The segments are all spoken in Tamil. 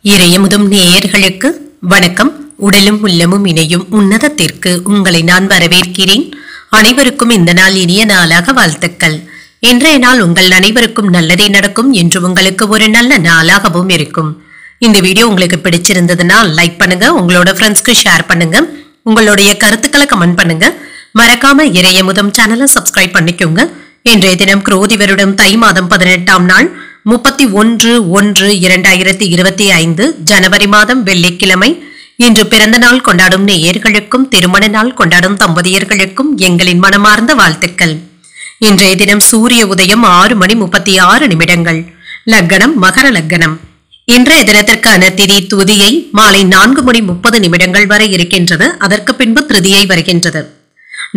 இறையமுதும் நேயர்களுக்கு வணக்கம். உடலும் உள்ளமும் இணையும் உன்னதத்திற்கு உங்களை நான் வரவேற்கிறேன். அனைவருக்கும் இந்த நாள் இனிய நாளாக வாழ்த்துக்கள். இன்றைய நாள் உங்கள் அனைவருக்கும் நல்லதே நடக்கும் என்று உங்களுக்கு ஒரு நல்ல நாளாகவும் இருக்கும். இந்த வீடியோ உங்களுக்கு பிடிச்சிருந்ததுன்னா லைக் பண்ணுங்க, உங்களோட ஃப்ரெண்ட்ஸ்க்கு ஷேர் பண்ணுங்க, உங்களுடைய கருத்துக்களை கமெண்ட் பண்ணுங்க. மறக்காம இறையமுதம் சேனலை சப்ஸ்கிரைப் பண்ணிக்கோங்க. இன்றைய தினம் குரோதி வருடம் தை மாதம் 18ஆம் நாள் 31/1/2025 ஜனவரி மாதம் வெள்ளிக்கிழமை. இன்று பிறந்த நாள் கொண்டாடும் நேயர்களுக்கும் திருமண நாள் கொண்டாடும் தம்பதியர்களுக்கும் எங்களின் மனமார்ந்த வாழ்த்துக்கள். இன்றைய தினம் சூரிய உதயம் 6:36. லக்னம் மகர லக்னம். இன்றைய தினத்திற்கான திதி துதியை மாலை 4:30 வரை இருக்கின்றது. அதற்கு பின்பு திருதியை வருகின்றது.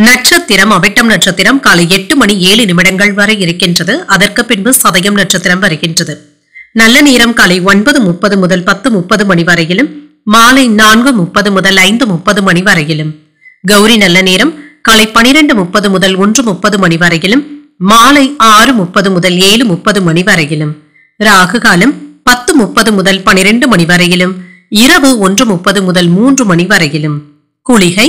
நட்சத்திரம் அவிட்டம் நட்சத்திரம் காலை 8:07 வரை இருக்கின்றது. அதற்கு பின்பு சதயம் நட்சத்திரம் வருகின்றது. நல்ல நேரம் காலை 9:30 முதல் 10:30 வரையிலும், மாலை 4:30 முதல் 5:30 வரையிலும். கௌரி நல்ல நேரம் காலை 12:30 முதல் 1:30 வரையிலும், மாலை 6:30 முதல் 7:30 வரையிலும். ராகு காலம் 10:30 முதல் 12 வரையிலும், இரவு 1:30 முதல் 3 வரையிலும். குளிகை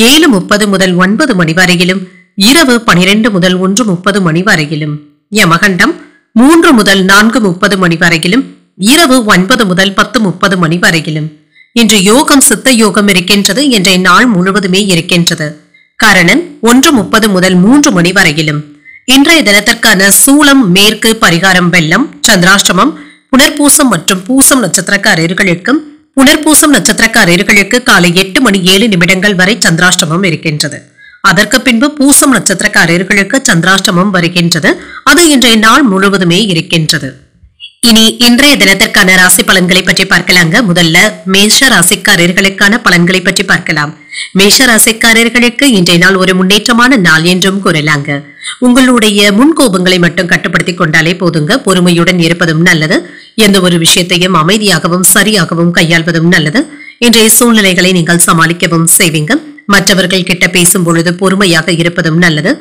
7:30 முதல் 9 வரையிலும், இரவு 12 முதல் 1:30 வரையிலும். யமகண்டம் 3 முதல் 4:30 வரையிலும், இரவு 9 முதல் 10:30 வரையிலும். இன்று யோகம் சித்த யோகம் இருக்கின்றது. இன்றைய நாள் முழுவதுமே இருக்கின்றது. கரணன் 1:30 முதல் 3 வரையிலும். இன்றைய தினத்திற்கான சூலம் மேற்கு, பரிகாரம் வெள்ளம். சந்திராஷ்டமம் புனர்பூசம் மற்றும் பூசம் நட்சத்திரக்காரர்களுக்கும் புனர்பூசம் நட்சத்திரக்காரர்களுக்கு காலை 8:07 வரை சந்திராஷ்டமம் இருக்கின்றது. அதற்கு பின்பு பூசம் நட்சத்திரக்காரர்களுக்கு சந்திராஷ்டமம் வருகின்றது. அது இன்றைய நாள் முழுவதுமே இருக்கின்றது. இனி இன்றைய தினத்திற்கான ராசி பலன்களை பற்றி பார்க்கலாங்க. முதல்ல மேஷ ராசிக்காரர்களுக்கான பலன்களை பற்றி பார்க்கலாம். மேஷ ராசிக்காரர்களுக்கு இன்றைய நாள் ஒரு முன்னேற்றமான நாள் என்றும் கூறலாங்க. உங்களுடைய முன்கோபங்களை மட்டும் கட்டுப்படுத்திக் கொண்டாலே போதுங்க. பொறுமையுடன் இருப்பதும் நல்லது. எந்த ஒரு விஷயத்தையும் அமைதியாகவும் சரியாகவும் கையாள்வதும் நல்லது. இன்றைய சூழ்நிலைகளை நீங்கள் சமாளிக்கவும் செய்வீங்க. மற்றவர்கள் கிட்ட பேசும் பொழுது பொறுமையாக இருப்பதும் நல்லது.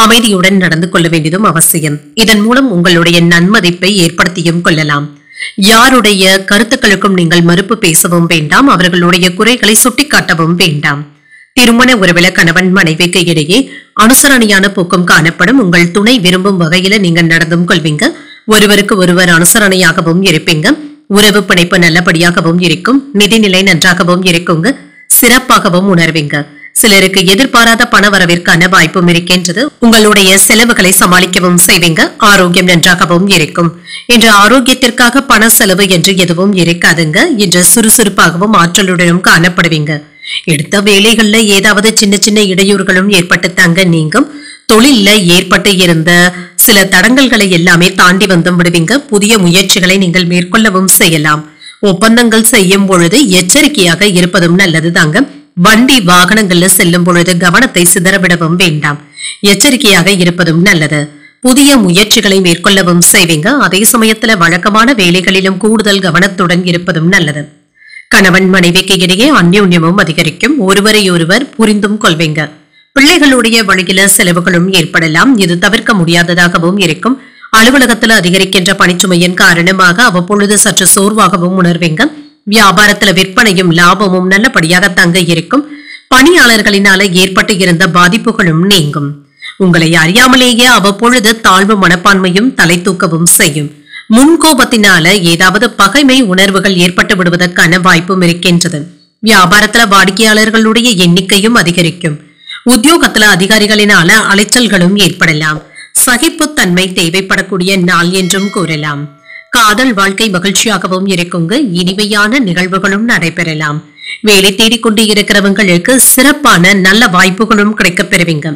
அமைதியுடன் நடந்து கொள்ள வேண்டியதும் அவசியம். இதன் மூலம் உங்களுடைய நன்மதிப்பை ஏற்படுத்தியும் கொள்ளலாம். யாருடைய கருத்துக்களுக்கும் நீங்கள் மறுப்பு பேசவும் வேண்டாம். அவர்களுடைய குறைகளை சுட்டிக்காட்டவும் வேண்டாம். திருமண உறவில கணவன் மனைவிக்கு இடையே அனுசரணையான போக்கும் காணப்படும். உங்கள் துணை விரும்பும் வகையில நீங்க நடந்தும் கொள்வீங்க. ஒருவருக்கு ஒருவர் அனுசரணையாகவும் இருப்பீங்க. உறவு பிணைப்பு நல்லபடியாகவும் இருக்கும். நிதிநிலை நன்றாகவும் இருக்குங்க. சிறப்பாகவும் உணர்வீங்க. சிலருக்கு எதிர்பாராத பண வரவிற்கான வாய்ப்பும் இருக்கின்றது. உங்களுடைய செலவுகளை சமாளிக்கவும் செய்வீங்க. ஆரோக்கியம் நன்றாகவும் இருக்கும். இன்று ஆரோக்கியத்திற்காக பண செலவு என்று எதுவும் இருக்காதுங்க. இன்று சுறுசுறுப்பாகவும் ஆற்றலுடனும் காணப்படுவீங்க. எடுத்த வேலைகள்ல ஏதாவது சின்ன சின்ன இடையூறுகளும் ஏற்பட்டு தாங்க நீங்கும். தொழில்ல ஏற்பட்டு இருந்த சில தடங்கல்களை எல்லாமே தாண்டி வந்தும் விடுவீங்க. புதிய முயற்சிகளை நீங்கள் மேற்கொள்ளவும் செய்யலாம். ஒப்பந்தங்கள் செய்யும் பொழுது எச்சரிக்கையாக இருப்பதும் நல்லது தாங்க. வண்டி வாகனங்கள்ல செல்லும் பொழுது கவனத்தை சிதறவிடவும் வேண்டாம். எச்சரிக்கையாக இருப்பதும் நல்லது. புதிய முயற்சிகளை மேற்கொள்ளவும் செய்வீங்க. அதே சமயத்துல வழக்கமான வேலைகளிலும் கூடுதல் கவனத்துடன் இருப்பதும் நல்லது. கணவன் மனைவிக்கு இடையே அந்யோன்யமும் அதிகரிக்கும். ஒருவரை ஒருவர் புரிந்தும் கொள்வீங்க. பிள்ளைகளுடைய வழியில செலவுகளும் ஏற்படலாம். இது தவிர்க்க முடியாததாகவும் இருக்கும். அலுவலகத்துல அதிகரிக்கின்ற பணிச்சுமையின் காரணமாக அவ்வப்பொழுது சற்று சோர்வாகவும் உணர்வீங்க. வியாபாரத்துல விற்பனையும் லாபமும் நல்லபடியாக தங்க இருக்கும். பணியாளர்களினால ஏற்பட்டு இருந்த பாதிப்புகளும் நீங்கும். உங்களை அறியாமலேயே அவ்வப்பொழுது தாழ்வு மனப்பான்மையும் தலை தூக்கவும் செய்யும். முன்கோபத்தினால ஏதாவது பகைமை உணர்வுகள் ஏற்பட்டு விடுவதற்கான வாய்ப்பும் இருக்கின்றது. வியாபாரத்துல வாடிக்கையாளர்களுடைய எண்ணிக்கையும் அதிகரிக்கும். உத்தியோகத்துல அதிகாரிகளினால அலைச்சல்களும் ஏற்படலாம். சகிப்புத்தன்மை தேவைப்படக்கூடிய நாள் என்றும் கூறலாம். காதல் வாழ்க்கை மகிழ்ச்சியாகவும் இருக்குங்க. இனிமையான நிகழ்வுகளும் நடைபெறலாம். வேலை தேடிக்கொண்டு இருக்கிறவங்களுக்கு சிறப்பான நல்ல வாய்ப்புகளும் கிடைக்கப் பெறுவீங்க.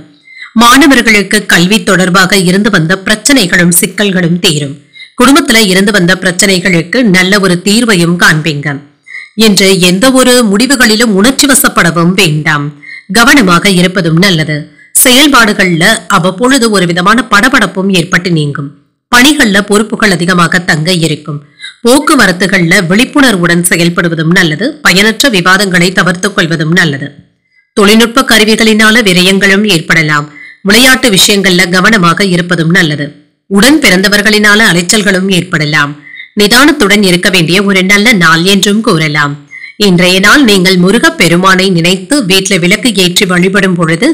மாணவர்களுக்கு கல்வி தொடர்பாக இருந்து வந்த பிரச்சனைகளும் சிக்கல்களும் தீரும். குடும்பத்துல இருந்து வந்த பிரச்சனைகளுக்கு நல்ல ஒரு தீர்வையும் காண்பீங்க. இன்று எந்த ஒரு முடிவுகளிலும் உணர்ச்சி வசப்படவும் வேண்டாம். கவனமாக இருப்பதும் நல்லது. செயல்பாடுகள்ல அவ்வப்பொழுது ஒரு விதமான படபடப்பும் ஏற்பட்டு நீங்கும். பணிகள்ல பொறுப்புகள் அதிகமாக தங்க இருக்கும். போக்குவரத்துகள்ல விழிப்புணர்வுடன் செயல்படுவதும் நல்லது. பயனற்ற விவாதங்களை தவிர்த்துக் கொள்வதும் நல்லது. தொழில்நுட்ப கருவிகளினால விரயங்களும் ஏற்படலாம். விளையாட்டு விஷயங்கள்ல கவனமாக இருப்பதும் நல்லது. உடன் பிறந்தவர்களினால அலைச்சல்களும் ஏற்படலாம். நிதானத்துடன் இருக்க வேண்டிய ஒரு நல்ல நாள் என்றும் கூறலாம். இன்றைய நாள் நீங்கள் முருகப் பெருமானை நினைத்து வீட்டில் விளக்கு ஏற்றி வழிபடும் பொழுது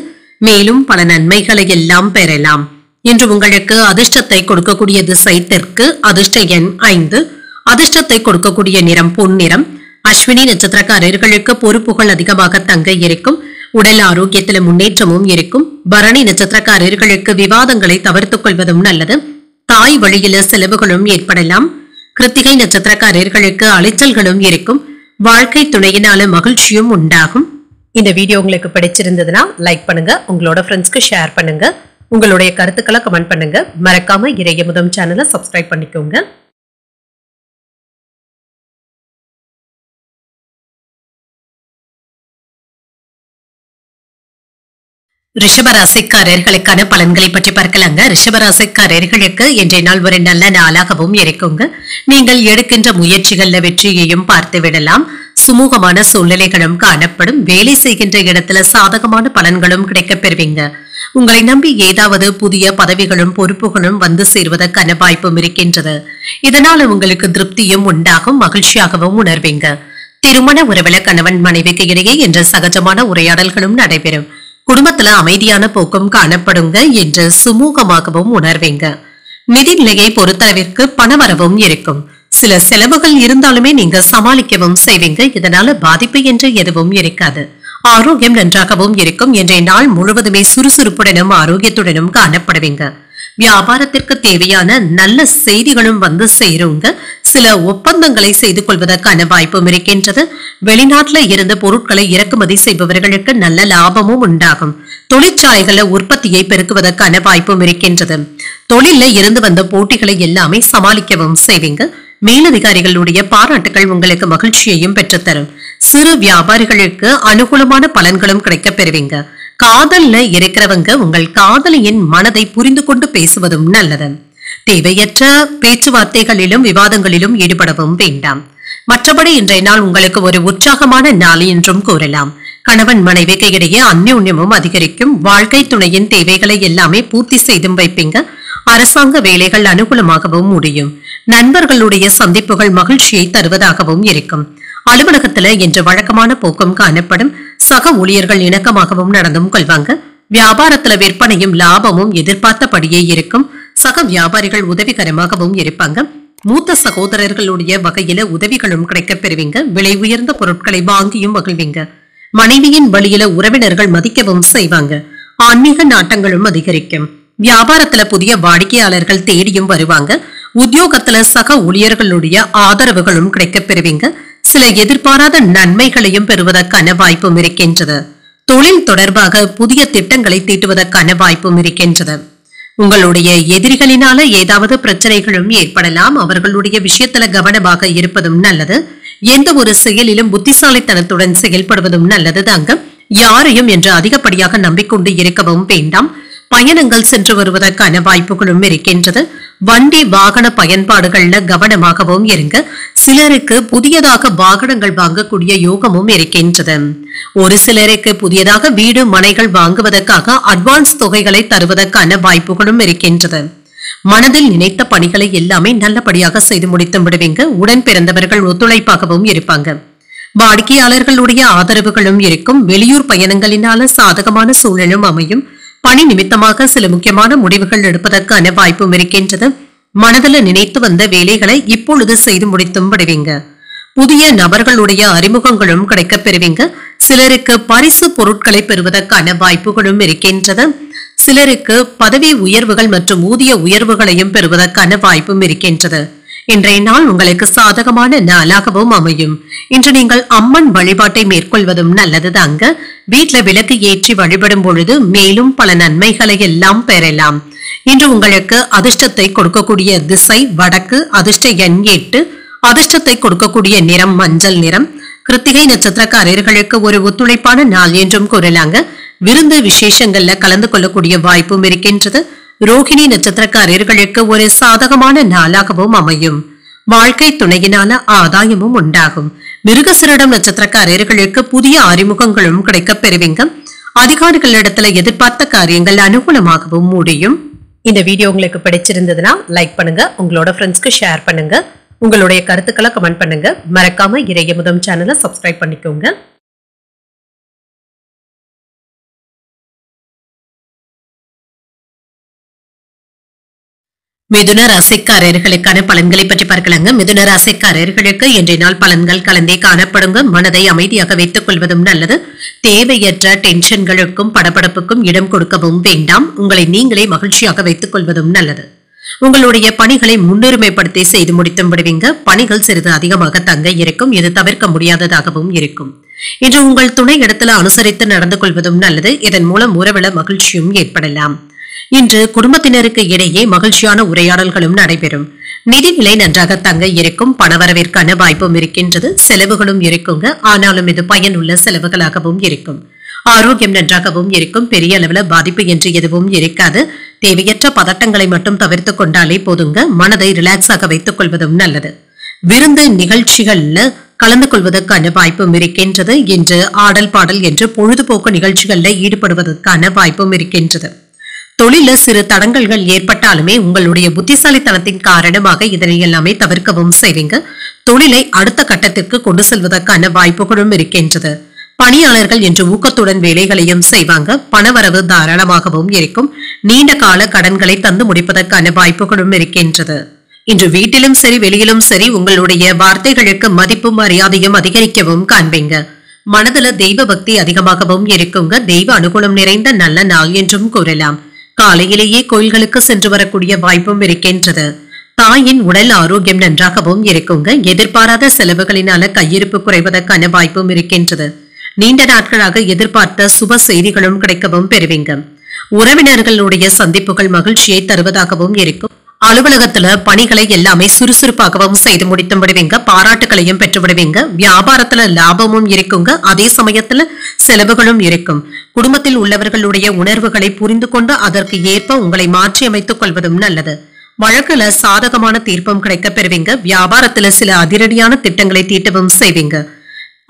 மேலும் பல நன்மைகளை எல்லாம் பெறலாம். இன்று உங்களுக்கு அதிர்ஷ்டத்தை கொடுக்கக்கூடிய திசை தெற்கு, அதிர்ஷ்ட எண் 5, அதிர்ஷ்டத்தை கொடுக்கக்கூடிய நிறம் பொன்னிறம். அஸ்வினி நட்சத்திரக்காரர்களுக்கு பொறுப்புகள் அதிகமாக தங்க இருக்கும். உடல் ஆரோக்கியத்தில் முன்னேற்றமும் இருக்கும். பரணி நட்சத்திரக்காரர்களுக்கு விவாதங்களை தவிர்த்துக் கொள்வதும் நல்லது. தாய் வழியில செலவுகளும் ஏற்படலாம். கிருத்திகை நட்சத்திரக்காரர்களுக்கு அலைச்சல்களும் இருக்கும். வாழ்க்கை துணையினால மகிழ்ச்சியும் உண்டாகும். இந்த வீடியோ உங்களுக்கு பிடிச்சிருந்ததுன்னா லைக் பண்ணுங்க, உங்களோட ஃப்ரெண்ட்ஸ்க்கு ஷேர் பண்ணுங்க, உங்களுடைய கருத்துக்களை கமெண்ட் பண்ணுங்க. மறக்காம இறையமுதம் சேனலை சப்ஸ்கிரைப் பண்ணிக்கோங்க. ரிஷபராசிக்காரர்களுக்கான பலன்களை பற்றி பார்க்கலாங்க. ரிஷபராசிக்காரர்களுக்கு இன்றைய நாள் ஒரு நல்ல நாளாகவும் இருக்குங்க. நீங்கள் எடுக்கின்ற முயற்சிகள்ல வெற்றியையும் பார்த்து விடலாம். சுமூகமான சூழ்நிலைகளும் காணப்படும். வேலை செய்கின்ற இடத்துல சாதகமான பலன்களும் கிடைக்கப் பெறுவீங்க. உங்களை நம்பி ஏதாவது புதிய பதவிகளும் பொறுப்புகளும் வந்து சேர்வதற்கான வாய்ப்பும் இருக்கின்றது. இதனால உங்களுக்கு திருப்தியும் உண்டாகும், மகிழ்ச்சியாகவும் உணர்வீங்க. திருமண உறவுல கணவன் மனைவிக்கு இடையே என்ற சகஜமான உரையாடல்களும் நடைபெறும். குடும்பத்துல அமைதியான போக்கும் காணப்படுங்க என்று சுமூகமாகவும் உணர்வீங்க. நிதிநிலையை பொறுத்தளவிற்கு பணவரவும் இருக்கும். சில செலவுகள் இருந்தாலுமே நீங்க சமாளிக்கவும் செய்வீங்க. இதனால பாதிப்பு என்று எதுவும் இருக்காது. ஆரோக்கியம் நன்றாகவும் இருக்கும். இன்றைய நாள் முழுவதுமே சுறுசுறுப்புடனும் ஆரோக்கியத்துடனும் காணப்படுவீங்க. வியாபாரத்திற்கு தேவையான நல்ல செய்திகளும் வந்து சேருங்க. சில ஒப்பந்தங்களை செய்து கொள்வதற்கான வாய்ப்பும் இருக்கின்றது. வெளிநாட்டுல இருந்து பொருட்களை இறக்குமதி செய்பவர்களுக்கு நல்ல லாபமும் உண்டாகும். தொழிற்சாலைகள உற்பத்தியை பெருக்குவதற்கான வாய்ப்பும் இருக்கின்றது. தொழில இருந்து வந்த போட்டிகளை எல்லாமே சமாளிக்கவும் செய்வீங்க. மேலதிகாரிகளுடைய பாராட்டுகள் உங்களுக்கு மகிழ்ச்சியையும் பெற்றுத்தரும். சிறு வியாபாரிகளுக்கு அனுகூலமான பலன்களும் கிடைக்கப் பெறுவீங்க. காதல்ல இருக்கிறவங்க உங்கள் காதலியின் மனதை புரிந்து கொண்டு பேசுவதும் நல்லது. தேவையற்ற பேச்சுவார்த்தைகளிலும் விவாதங்களிலும் ஈடுபடவும் வேண்டாம். மற்றபடி இன்றைய நாள் உங்களுக்கு ஒரு உற்சாகமான நாள் என்றும் கூறலாம். கணவன் மனைவிக்கு இடையே அந்யோன்யமும் அதிகரிக்கும். வாழ்க்கை துணையின் தேவைகளை எல்லாமே பூர்த்தி செய்தும் வைப்பீங்க. அரசாங்க வேலைகள் அனுகூலமாகவும் முடியும். நண்பர்களுடைய சந்திப்புகள் மகிழ்ச்சியை தருவதாகவும் இருக்கும். அலுவலகத்துல இன்று வழக்கமான போக்கும் காணப்படும். சக ஊழியர்கள் இணக்கமாகவும் நடந்தும் கொள்வாங்க. வியாபாரத்துல விற்பனையும் லாபமும் எதிர்பார்த்தபடியே இருக்கும். சக வியாபாரிகள் உதவிகரமாகவும் இருப்பாங்க. மூத்த சகோதரர்களுடைய வகையில உதவிகளும் கிடைக்கப் பெறுவீங்க. விலை உயர்ந்த பொருட்களை வாங்கியும் மகிழ்வீங்க. மனைவியின் வழியில உறவினர்கள் மதிக்கவும் செய்வாங்க. ஆன்மீக நாட்டங்களும் அதிகரிக்கும். வியாபாரத்துல புதிய வாடிக்கையாளர்கள் தேடியும் வருவாங்க. உத்தியோகத்துல சக ஊழியர்களுடைய ஆதரவுகளும் கிடைக்கப் பெறுவீங்க. சில எதிர்பாராத நன்மைகளையும் பெறுவதற்கான வாய்ப்பும் இருக்கின்றது. தொழில் தொடர்பாக புதிய திட்டங்களை தீட்டுவதற்கான வாய்ப்பும் இருக்கின்றது. உங்களுடைய எதிரிகளினால ஏதாவது பிரச்சனைகளும் ஏற்படலாம். அவர்களுடைய விஷயத்துல கவனமாக இருப்பதும் நல்லது. எந்த ஒரு செயலிலும் புத்திசாலித்தனத்துடன் செயல்படுவதும் நல்லது தாங்க. யாரையும் என்று அதிகப்படியாக நம்பிக்கொண்டு இருக்கவும் வேண்டாம். பயணங்கள் சென்று வருவதற்கான வாய்ப்புகளும் இருக்கின்றது. வண்டி வாகன பயன்பாடுகள்ல கவனமாகவும் இருங்க. சிலருக்கு புதியதாக வாகனங்கள் வாங்கக்கூடிய யோகமும் இருக்கின்றது. ஒரு சிலருக்கு புதியதாக வீடு மனைகள் வாங்குவதற்காக அட்வான்ஸ் தொகைகளை தருவதற்கான வாய்ப்புகளும் இருக்கின்றது. மனதில் நினைத்த பணிகளை எல்லாமே நல்லபடியாக செய்து முடித்து விடுவீங்க. உடன் பிறந்தவர்கள் ஒத்துழைப்பாகவும் இருப்பாங்க. வாடிக்கையாளர்களுடைய ஆதரவுகளும் இருக்கும். வெளியூர் பயணங்களினால சாதகமான சூழலும் அமையும். பணி நிமித்தமாக சில முக்கியமான முடிவுகள் எடுப்பதற்கான வாய்ப்பும் இருக்கின்றது. மனதில் நினைத்து வந்த வேலைகளை இப்பொழுது செய்து முடித்தும் விடுவீங்க. புதிய நபர்களுடைய அறிமுகங்களும் கிடைக்கப் பெறுவீங்க. சிலருக்கு பரிசு பொருட்களை பெறுவதற்கான வாய்ப்புகளும் இருக்கின்றது. சிலருக்கு பதவி உயர்வுகள் மற்றும் ஊதிய உயர்வுகளையும் பெறுவதற்கான வாய்ப்பும் இருக்கின்றது. இன்றைய நாள் உங்களுக்கு சாதகமான நாளாகவும் அமையும். இன்று நீங்கள் அம்மன் வழிபாட்டை மேற்கொள்வதும் நல்லது தாங்க. வீட்டுல விளக்கு ஏற்றி வழிபடும் பொழுது மேலும் பல நன்மைகளை எல்லாம் பெறலாம். இன்று உங்களுக்கு அதிர்ஷ்டத்தை கொடுக்கக்கூடிய திசை வடக்கு, அதிர்ஷ்ட எண் 8, அதிர்ஷ்டத்தை கொடுக்கக்கூடிய நிறம் மஞ்சள் நிறம். கிருத்திகை நட்சத்திரக்காரர்களுக்கு ஒரு ஒத்துழைப்பான நாள் என்றும் கூறலாங்க. விருந்து விசேஷங்கள்ல கலந்து கொள்ளக்கூடிய வாய்ப்பும் இருக்கின்றது. ரோகிணி நட்சத்திரக்காரர்களுக்கு ஒரு சாதகமான நாளாகவும் அமையும். வாழ்க்கை துணையினால ஆதாயமும் உண்டாகும். மிருகசிரிடம் நட்சத்திரக்காரர்களுக்கு புதிய அறிமுகங்களும் கிடைக்கப் பெறுவீங்க. அதிகாரிகளிடத்துல எதிர்பார்த்த காரியங்கள் அனுகூலமாகவும் முடியும். இந்த வீடியோ உங்களுக்கு பிடிச்சிருந்ததுன்னா லைக் பண்ணுங்க, உங்களோட ஃப்ரெண்ட்ஸ்க்கு ஷேர் பண்ணுங்க. உங்களுடைய கருத்துக்களை கமெண்ட் பண்ணுங்க. மறக்காம இறையமுதம் சேனலை சப்ஸ்கிரைப் பண்ணிக்கோங்க. மிதுன ராசிக்காரர்களுக்கான பலன்களை பற்றி பார்க்கலாங்க. மிதுன ராசிக்காரர்களுக்கு இன்றைய நாள் பலன்கள் கலந்தே காணப்படுங்க. மனதை அமைதியாக வைத்துக் கொள்வதும் நல்லது. தேவையற்ற டென்ஷன்களுக்கும் படபடப்புக்கும் இடம் கொடுக்கவும் வேண்டாம். உங்களை நீங்களே மகிழ்ச்சியாக வைத்துக் கொள்வதும் நல்லது. உங்களுடைய பணிகளை முன்னுரிமைப்படுத்தி செய்து முடித்தும் விடுவீங்க. பணிகள் சிறிது அதிகமாக தங்க இருக்கும். இது தவிர்க்க முடியாததாகவும் இருக்கும். இன்று உங்கள் துணை இடத்துல அனுசரித்து நடந்து கொள்வதும் நல்லது. இதன் மூலம் உறவுல மகிழ்ச்சியும் ஏற்படலாம். இன்று குடும்பத்தினருக்கு இடையே மகிழ்ச்சியான உரையாடல்களும் நடைபெறும். நிதிநிலை நன்றாக தங்க இருக்கும். பணவரவிற்கான வாய்ப்பும் இருக்கின்றது. செலவுகளும் இருக்குங்க. ஆனாலும் இது பயனுள்ள செலவுகளாகவும் இருக்கும். ஆரோக்கியம் நன்றாகவும் இருக்கும். பெரிய அளவுல பாதிப்பு என்று எதுவும் இருக்காது. தேவையற்ற பதட்டங்களை மட்டும் தவிர்த்து கொண்டாலே போதுங்க. மனதை ரிலாக்ஸாக வைத்துக் கொள்வதும் நல்லது. விருந்து நிகழ்ச்சிகள்ல கலந்து கொள்வதற்கான வாய்ப்பும் இருக்கின்றது. இன்று ஆடல் பாடல் என்று பொழுதுபோக்கு நிகழ்ச்சிகள்ல ஈடுபடுவதற்கான வாய்ப்பும் இருக்கின்றது. தொழில சிறு தடங்கல்கள் ஏற்பட்டாலுமே உங்களுடைய புத்திசாலித்தனத்தின் காரணமாக இதனை எல்லாமே தவிர்க்கவும் செய்வீங்க. தொழிலை அடுத்த கட்டத்திற்கு கொண்டு செல்வதற்கான வாய்ப்புகளும் இருக்கின்றது. பணியாளர்கள் என்று ஊக்கத்துடன் வேலைகளையும் செய்வாங்க. பணவரவு தாராளமாகவும் இருக்கும். நீண்ட கால கடன்களை தந்து முடிப்பதற்கான வாய்ப்புகளும் இருக்கின்றது. இன்று வீட்டிலும் சரி வெளியிலும் சரி உங்களுடைய வார்த்தைகளுக்கு மதிப்பும் மரியாதையும் அதிகரிக்கவும் காண்பீங்க. மனதுல தெய்வ பக்தி அதிகமாகவும் இருக்குங்க. தெய்வ அனுகூலம் நிறைந்த நல்ல நாள் என்றும் கூறலாம். காலையிலேயே கோயில்களுக்கு சென்று வரக்கூடிய வாய்ப்பும் இருக்கின்றது. தாயின் உடல் ஆரோக்கியம் நன்றாகவும் இருக்குங்க. எதிர்பாராத செலவுகளினால கையிருப்பு குறைவதற்கான வாய்ப்பும் இருக்கின்றது. நீண்ட நாட்களாக எதிர்பார்த்த சுப செய்திகளும் கிடைக்கவும் பெறுவீங்க. உறவினர்களுடைய சந்திப்புகள் மகிழ்ச்சியை தருவதாகவும் இருக்கும். அலுவலகத்துல பணிகளை எல்லாமே சுறுசுறுப்பாகவும் செய்து முடித்து விடுவீங்க. பாராட்டுகளையும் பெற்று விடுவீங்க. வியாபாரத்துல லாபமும் இருக்குங்க. அதே சமயத்துல செலவுகளும் இருக்கும். குடும்பத்தில் உள்ளவர்களுடைய உணர்வுகளை புரிந்து கொண்டு அதற்கு ஏற்ப உங்களை மாற்றி அமைத்துக் கொள்வதும் நல்லது. வழக்குல சாதகமான தீர்ப்பும் கிடைக்க பெறுவீங்க. வியாபாரத்துல சில அதிரடியான திட்டங்களை தீட்டவும் செய்வீங்க.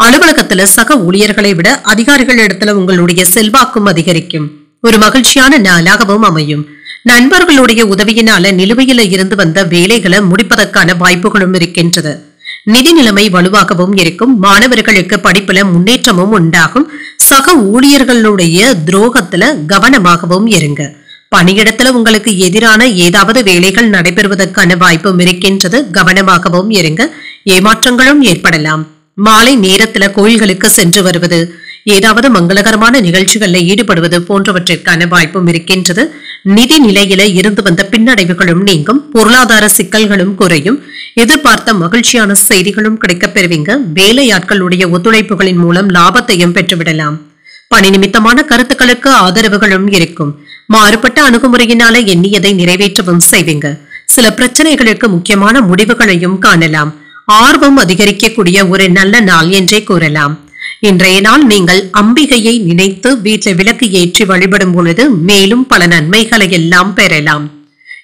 அலுவலகத்துல சக ஊழியர்களை விட அதிகாரிகள் இடத்துல உங்களுடைய செல்வாக்கும் அதிகரிக்கும். ஒரு மகிழ்ச்சியான நாளாகவும் அமையும். நண்பர்களுடைய உதவியினால நிலுவையில இருந்து வந்த வேலைகளை முடிப்பதற்கான வாய்ப்புகளும் இருக்கின்றது. நிதி நிலைமை வலுவாகவும் இருக்கும். மாணவர்களுக்கு படிப்புல முன்னேற்றமும் உண்டாகும். சக ஊழியர்களுடைய துரோகத்துல கவனமாகவும் இருங்க. பணியிடத்துல உங்களுக்கு எதிரான ஏதாவது வேலைகள் நடைபெறுவதற்கான வாய்ப்பும் இருக்கின்றது. கவனமாகவும் இருங்க. ஏமாற்றங்களும் ஏற்படலாம். மாலை நேரத்துல கோயில்களுக்கு சென்று வருவது, ஏதாவது மங்களகரமான நிகழ்ச்சிகள்ல ஈடுபடுவது போன்றவற்றிற்கான வாய்ப்பும் இருக்கின்றது. நிதி நிலையில இருந்து வந்த பின்னடைவுகளும் நீங்கும். பொருளாதார சிக்கல்களும் குறையும். எதிர்பார்த்த மகிழ்ச்சியான செய்திகளும் கிடைக்கப் பெறுவீங்க. வேலையாட்களுடைய ஒத்துழைப்புகளின் மூலம் லாபத்தையும் பெற்றுவிடலாம். பணி நிமித்தமான கருத்துக்களுக்கு ஆதரவுகளும் இருக்கும். மாறுபட்ட அணுகுமுறையினால எண்ணியதை நிறைவேற்றவும் செய்வீங்க. சில பிரச்சனைகளுக்கு முக்கியமான முடிவுகளையும் காணலாம். ஆர்வம் அதிகரிக்கக்கூடிய ஒரு நல்ல நாள் என்றே கூறலாம். இன்றைய நாள் நீங்கள் அம்பிகையை நினைத்து வீட்டில் விளக்கு ஏற்றி வழிபடும் பொழுது மேலும் பல நன்மைகளை எல்லாம் பெறலாம்.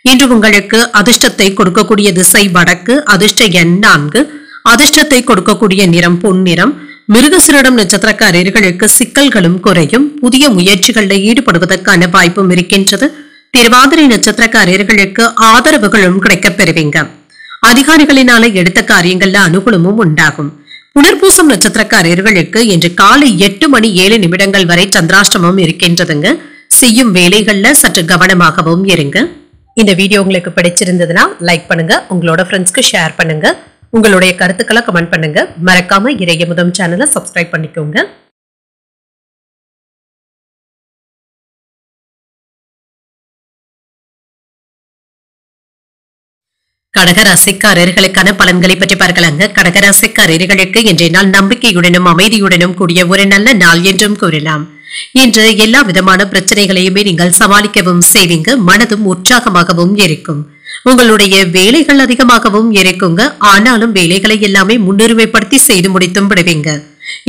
இன்று உங்களுக்கு அதிர்ஷ்டத்தை கொடுக்கக்கூடிய திசை வடக்கு. அதிர்ஷ்ட எண் 4. அதிர்ஷ்டத்தை கொடுக்கக்கூடிய நிறம் பொன்னிறம். மிருகசீரிடம் நட்சத்திரக்காரர்களுக்கு சிக்கல்களும் குறையும். புதிய முயற்சிகளில் ஈடுபடுவதற்கான வாய்ப்பும் இருக்கின்றது. திருவாதிரை நட்சத்திரக்காரர்களுக்கு ஆதரவுகளும் கிடைக்கப் பெறுவீங்க. அதிகாரிகளினால எடுத்த காரியங்கள்ல அனுகூலமும் உண்டாகும். புனர்பூசம் நட்சத்திரக்காரர்களுக்கு இன்று காலை 8:07 வரை சந்திராஷ்டமம் இருக்கின்றதுங்க. செய்யும் வேலைகள்ல சற்று கவனமாகவும் இருங்க. இந்த வீடியோ உங்களுக்கு பிடிச்சிருந்ததுன்னா லைக் பண்ணுங்க. உங்களோட ஃப்ரெண்ட்ஸ்க்கு ஷேர் பண்ணுங்க. உங்களுடைய கருத்துக்களை கமெண்ட் பண்ணுங்க. மறக்காம இறையமுதம் சேனலை சப்ஸ்கிரைப் பண்ணிக்கோங்க. கடகராசிக்காரர்களுக்கான பலன்களை பற்றி பார்க்கலாங்க. கடகராசிக்காரர்களுக்கு இன்றைய நாள் நம்பிக்கையுடனும் அமைதியுடனும் கூடிய ஒரு நல்ல நாள் என்றும் கூறலாம். இன்று எல்லா விதமான பிரச்சனைகளையுமே நீங்கள் சமாளிக்கவும் செய்வீங்க. மனதும் உற்சாகமாகவும் இருக்கும். உங்களுடைய வேலைகள் அதிகமாகவும் இருக்குங்க. ஆனாலும் வேலைகளை எல்லாமே முன்னுரிமைப்படுத்தி செய்து முடித்தும் விடுவீங்க.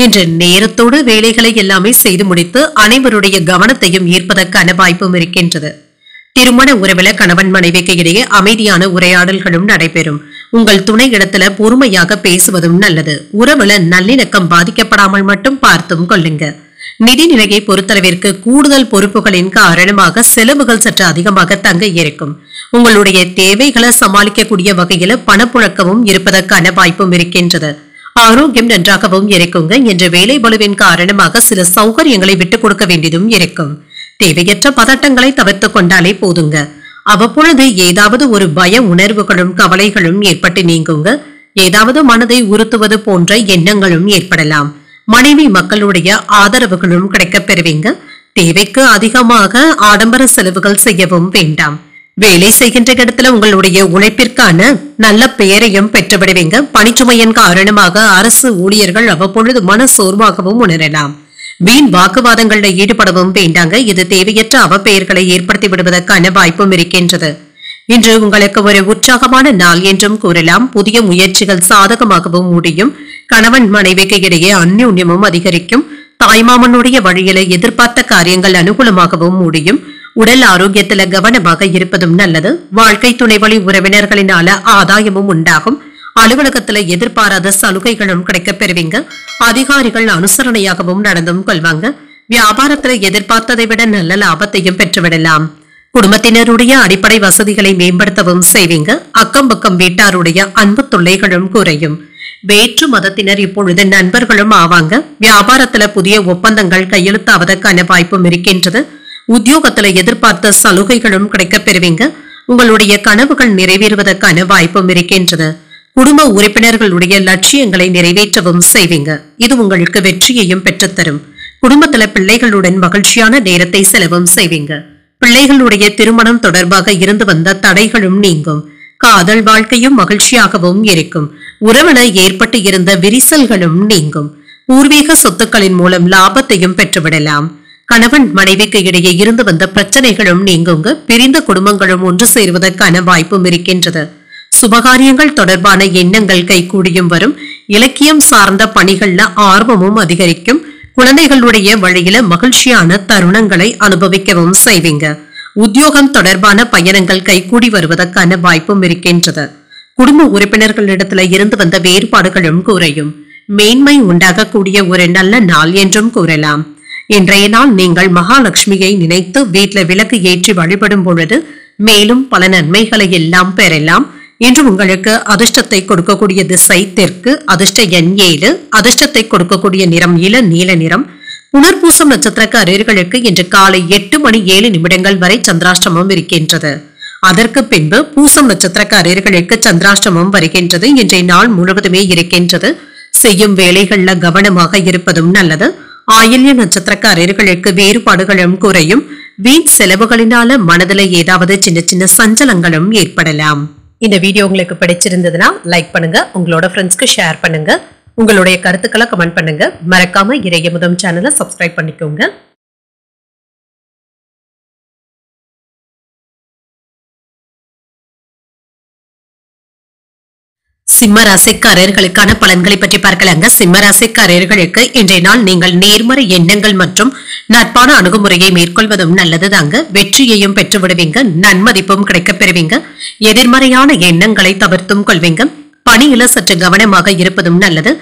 இன்று நேரத்தோடு வேலைகளை எல்லாமே செய்து முடித்து அனைவருடைய கவனத்தையும் ஈர்ப்பதற்கான வாய்ப்பும் இருக்கின்றது. திருமண உறவுல கணவன் மனைவிக்கு இடையே அமைதியான உரையாடல்களும் நடைபெறும். உங்கள் துணை இடத்துல பொறுமையாக பேசுவதும் நல்லது. உறவுல நல்லிணக்கம் பாதிக்கப்படாமல் மட்டும் பார்த்தும் கொள்ளுங்க. நிதி நிலையை பொறுத்தளவிற்கு கூடுதல் பொறுப்புகளின் காரணமாக செலவுகள் சற்று அதிகமாக தங்க இருக்கும். உங்களுடைய தேவைகளை சமாளிக்கக்கூடிய வகையில் பணப்புழக்கமும் இருப்பதற்கான வாய்ப்பும் இருக்கின்றது. ஆரோக்கியம் நன்றாகவும் இருக்குங்க. என்ற வேலை பளுவின் காரணமாக சில சௌகரியங்களை விட்டுக் கொடுக்க வேண்டியதும் இருக்கும். தேவையற்ற பதட்டங்களை தவிர்த்துக் கொண்டாலே போதுங்க. அவ்வப்பொழுது ஏதாவது ஒரு பய உணர்வுகளும் கவலைகளும் ஏற்பட்டு நீங்குங்க. ஏதாவது மனதை உறுத்துவது போன்ற எண்ணங்களும் ஏற்படலாம். மனைவி மக்களுடைய ஆதரவுகளும் கிடைக்கப் பெறுவீங்க. தேவைக்கு அதிகமாக ஆடம்பர செலவுகள் செய்யவும் வேண்டாம். வேலை செய்கின்ற இடத்துல உங்களுடைய உழைப்பிற்கான நல்ல பெயரையும் பெற்றுவிடுவீங்க. பணிச்சுமையின் காரணமாக அரசு ஊழியர்கள் அவ்வப்பொழுது மன சோர்வாகவும் உணரலாம். வீண் வாக்குவாதங்கள்ல ஈடுபடவும் வேண்டாங்க. இது தேவையற்ற அவப்பெயர்களை ஏற்படுத்தி விடுவதற்கான வாய்ப்பும் இருக்கின்றது. இன்று உங்களுக்கு ஒரு உற்சாகமான நாள் என்றும் கூறலாம். புதிய முயற்சிகள் சாதகமாகவும் முடியும். கணவன் மனைவிக்கு இடையே அந்யோன்யமும் அதிகரிக்கும். தாய்மாமனுடைய வழியில எதிர்பார்த்த காரியங்கள் அனுகூலமாகவும் முடியும். உடல் ஆரோக்கியத்துல கவனமாக இருப்பதும் நல்லது. வாழ்க்கை துணை வழி உறவினர்களினால ஆதாயமும் உண்டாகும். அலுவலகத்துல எதிர்பாராத சலுகைகளும் கிடைக்கப் பெறுவீங்க. அதிகாரிகள் அனுசரணையாகவும் நடந்தும் கொள்வாங்க. வியாபாரத்துல எதிர்பார்த்ததை விட நல்ல லாபத்தையும் பெற்றுவிடலாம். குடும்பத்தினருடைய அடிப்படை வசதிகளை மேம்படுத்தவும் செய்வீங்க. அக்கம் பக்கம் வீட்டாருடைய அன்பு தொல்லைகளும் குறையும். வேற்று மதத்தினர் இப்பொழுது நண்பர்களும் ஆவாங்க. வியாபாரத்துல புதிய ஒப்பந்தங்கள் கையெழுத்தாவதற்கான வாய்ப்பும் இருக்கின்றது. உத்தியோகத்துல எதிர்பார்த்த சலுகைகளும் கிடைக்கப் பெறுவீங்க. உங்களுடைய கனவுகள் நிறைவேறுவதற்கான வாய்ப்பும் இருக்கின்றது. குடும்ப உறுப்பினர்களுடைய லட்சியங்களை நிறைவேற்றவும் செய்வீங்க. இது உங்களுக்கு வெற்றியையும் பெற்றுத்தரும். குடும்பத்துல பிள்ளைகளுடன் மகிழ்ச்சியான நேரத்தை செலவும் செய்வீங்க. பிள்ளைகளுடைய திருமணம் தொடர்பாக இருந்து வந்த தடைகளும் நீங்கும். காதல் வாழ்க்கையும் மகிழ்ச்சியாகவும் இருக்கும். உறவுல ஏற்பட்டு இருந்த விரிசல்களும் நீங்கும். பூர்வீக சொத்துக்களின் மூலம் லாபத்தையும் பெற்றுவிடலாம். கணவன் மனைவிக்கு இடையே இருந்து வந்த பிரச்சனைகளும் நீங்குங்க. பிரிந்த குடும்பங்களும் ஒன்று சேருவதற்கான வாய்ப்பும் இருக்கின்றது. சுபகாரியங்கள் தொடர்பான எண்ணங்கள் கைகூடியும் வரும். இலக்கியம் சார்ந்த பணிகள்ல ஆர்வமும் அதிகரிக்கும். குழந்தைகளுடைய வழியில மகிழ்ச்சியான தருணங்களை அனுபவிக்கவும் செய்வீங்க. உத்தியோகம் தொடர்பான பயணங்கள் கைகூடி வருவதற்கான வாய்ப்பும் இருக்கின்றது. குடும்ப உறுப்பினர்களிடத்துல இருந்து வந்த வேறுபாடுகளும் குறையும். மேன்மை உண்டாகக்கூடிய ஒரு நல்ல நாள் என்றும் கூறலாம். இன்றைய நாள் நீங்கள் மகாலட்சுமியை நினைத்து வீட்டுல விளக்கு ஏற்றி வழிபடும் பொழுது மேலும் பல நன்மைகளை எல்லாம் பெறலாம். இன்று உங்களுக்கு அதிர்ஷ்டத்தை கொடுக்கக்கூடிய திசை தெற்கு. அதிர்ஷ்ட எண் 7. அதிர்ஷ்டத்தை கொடுக்கக்கூடிய நிறம் இள நீல நிறம். புனர்பூசம் நட்சத்திரக்காரர்களுக்கு இன்று காலை 8:07 வரை சந்திராஷ்டமம் இருக்கின்றது. அதற்கு பின்பு பூசம் நட்சத்திரக்காரர்களுக்கு சந்திராஷ்டமம் வருகின்றது. இன்றைய நாள் முழுவதுமே இருக்கின்றது. செய்யும் வேலைகள்ல கவனமாக இருப்பதும் நல்லது. ஆயில்ய நட்சத்திரக்காரர்களுக்கு வேறுபாடுகளும் குறையும். வீண் செலவுகளினால மனதில் ஏதாவது சின்ன சின்ன சஞ்சலங்களும் ஏற்படலாம். இந்த வீடியோ உங்களுக்கு பிடிச்சிருந்ததுன்னா லைக் பண்ணுங்க. உங்களோட ஃப்ரெண்ட்ஸ்க்கு ஷேர் பண்ணுங்க. உங்களுடைய கருத்துக்களை கமெண்ட் பண்ணுங்க. மறக்காம இறையமுதம் சேனலை சப்ஸ்கிரைப் பண்ணிக்கோங்க. சிம்ம ராசிக்காரர்களுக்கான பலன்களை பற்றி பார்க்கலாங்க. சிம்ம ராசிக்காரர்களுக்கு இன்றைய நாள் நீங்கள் நேர்மறை எண்ணங்கள் மற்றும் நட்பான அணுகுமுறையை மேற்கொள்வதும் நல்லது தாங்க. வெற்றியையும் பெற்று விடுவீங்க. நன்மதிப்பும் கிடைக்கப் பெறுவீங்க. எதிர்மறையான எண்ணங்களை தவிர்த்தும் கொள்வீங்க. பணியில சற்று கவனமாக இருப்பதும் நல்லது.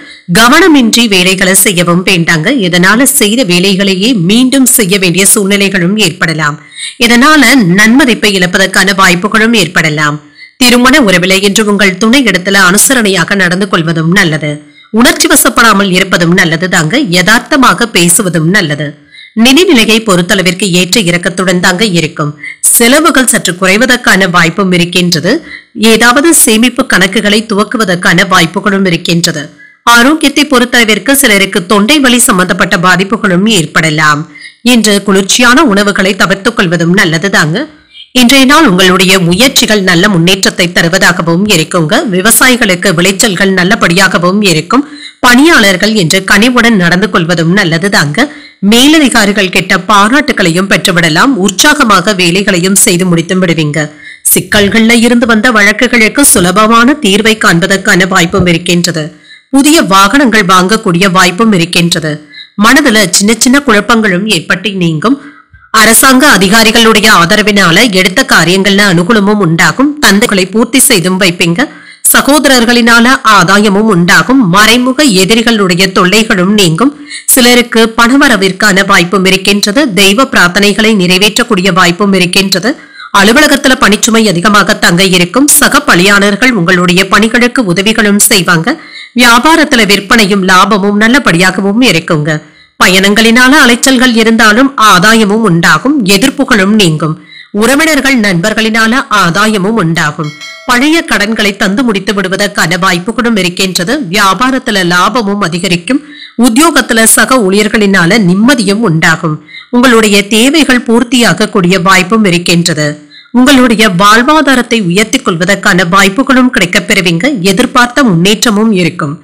கவனமின்றி வேலைகளை செய்யவும் வேண்டாங்க. இதனால செய்த வேலைகளையே மீண்டும் செய்ய வேண்டிய சூழ்நிலைகளும் ஏற்படலாம். இதனால நன்மதிப்பை இழப்பதற்கான வாய்ப்புகளும் ஏற்படலாம். திருமண உறவில இன்று உங்கள் துணை இடத்துல அனுசரணையாக நடந்து கொள்வதும் நல்லது. உணர்ச்சி வசப்படாமல் இருப்பதும் நல்லது தாங்க. யதார்த்தமாக பேசுவதும் நல்லது. நிதி நிலையை பொறுத்தளவிற்கு ஏற்ற இறக்கத்துடன் தாங்க இருக்கும். செலவுகள் சற்று குறைவதற்கான வாய்ப்பும் இருக்கின்றது. ஏதாவது சேமிப்பு கணக்குகளை துவக்குவதற்கான வாய்ப்புகளும் இருக்கின்றது. ஆரோக்கியத்தை பொறுத்தளவிற்கு சிலருக்கு தொண்டை வலி சம்பந்தப்பட்ட பாதிப்புகளும் ஏற்படலாம். இன்று குளிர்ச்சியான உணவுகளை தவிர்த்துக் கொள்வதும் நல்லது தாங்க. இன்றைய நாள் உங்களுடைய முயற்சிகள் நல்ல முன்னேற்றத்தை தருவதாகவும் இருக்குங்க. விவசாயிகளுக்கு விளைச்சல்கள் நல்லபடியாகவும் இருக்கும். பணியாளர்கள் என்று கனிவுடன் நடந்து கொள்வதும் நல்லது தாங்க. மேலதிகாரிகள் கிட்ட பாராட்டுகளையும் பெற்றுவிடலாம். உற்சாகமாக வேலைகளையும் செய்து முடித்து விடுவீங்க. சிக்கல்கள்ல இருந்து வந்த வழக்குகளுக்கு சுலபமான தீர்வை காண்பதற்கான வாய்ப்பும் இருக்கின்றது. புதிய வாகனங்கள் வாங்கக்கூடிய வாய்ப்பும் இருக்கின்றது. மனதுல சின்ன சின்ன குழப்பங்களும் ஏற்பட்டு நீங்கும். அரசாங்க அதிகாரிகளுடைய ஆதரவினால எடுத்த காரியங்கள்ல அனுகூலமும் உண்டாகும். தந்தைகளை பூர்த்தி செய்தும் வைப்பீங்க. சகோதரர்களினால ஆதாயமும் உண்டாகும். மறைமுக எதிரிகளுடைய தொல்லைகளும் நீங்கும். சிலருக்கு பணவரவிற்கான வாய்ப்பும் இருக்கின்றது. தெய்வ பிரார்த்தனைகளை நிறைவேற்றக்கூடிய வாய்ப்பும் இருக்கின்றது. அலுவலகத்துல பணிச்சுமை அதிகமாக தங்க இருக்கும். சக பணியாளர்கள் உங்களுடைய பணிகளுக்கு உதவிகளும் செய்வாங்க. வியாபாரத்துல விற்பனையும் லாபமும் நல்லபடியாகவும் இருக்குங்க. பயணங்களினால அலைச்சல்கள் இருந்தாலும் ஆதாயமும் உண்டாகும். எதிர்ப்புகளும் நீங்கும். உறவினர்கள் நண்பர்களினால ஆதாயமும் உண்டாகும். பழைய கடன்களை தந்து முடித்து விடுவதற்கான வாய்ப்புகளும் இருக்கின்றது. வியாபாரத்துல லாபமும் அதிகரிக்கும். உத்தியோகத்துல சக ஊழியர்களினால நிம்மதியும் உண்டாகும். உங்களுடைய தேவைகள் பூர்த்தியாக கூடிய வாய்ப்பும் இருக்கின்றது. உங்களுடைய வாழ்வாதாரத்தை உயர்த்திக் கொள்வதற்கான வாய்ப்புகளும் கிடைக்கப் பெறுவீங்க. எதிர்பார்த்த முன்னேற்றமும் இருக்கும்.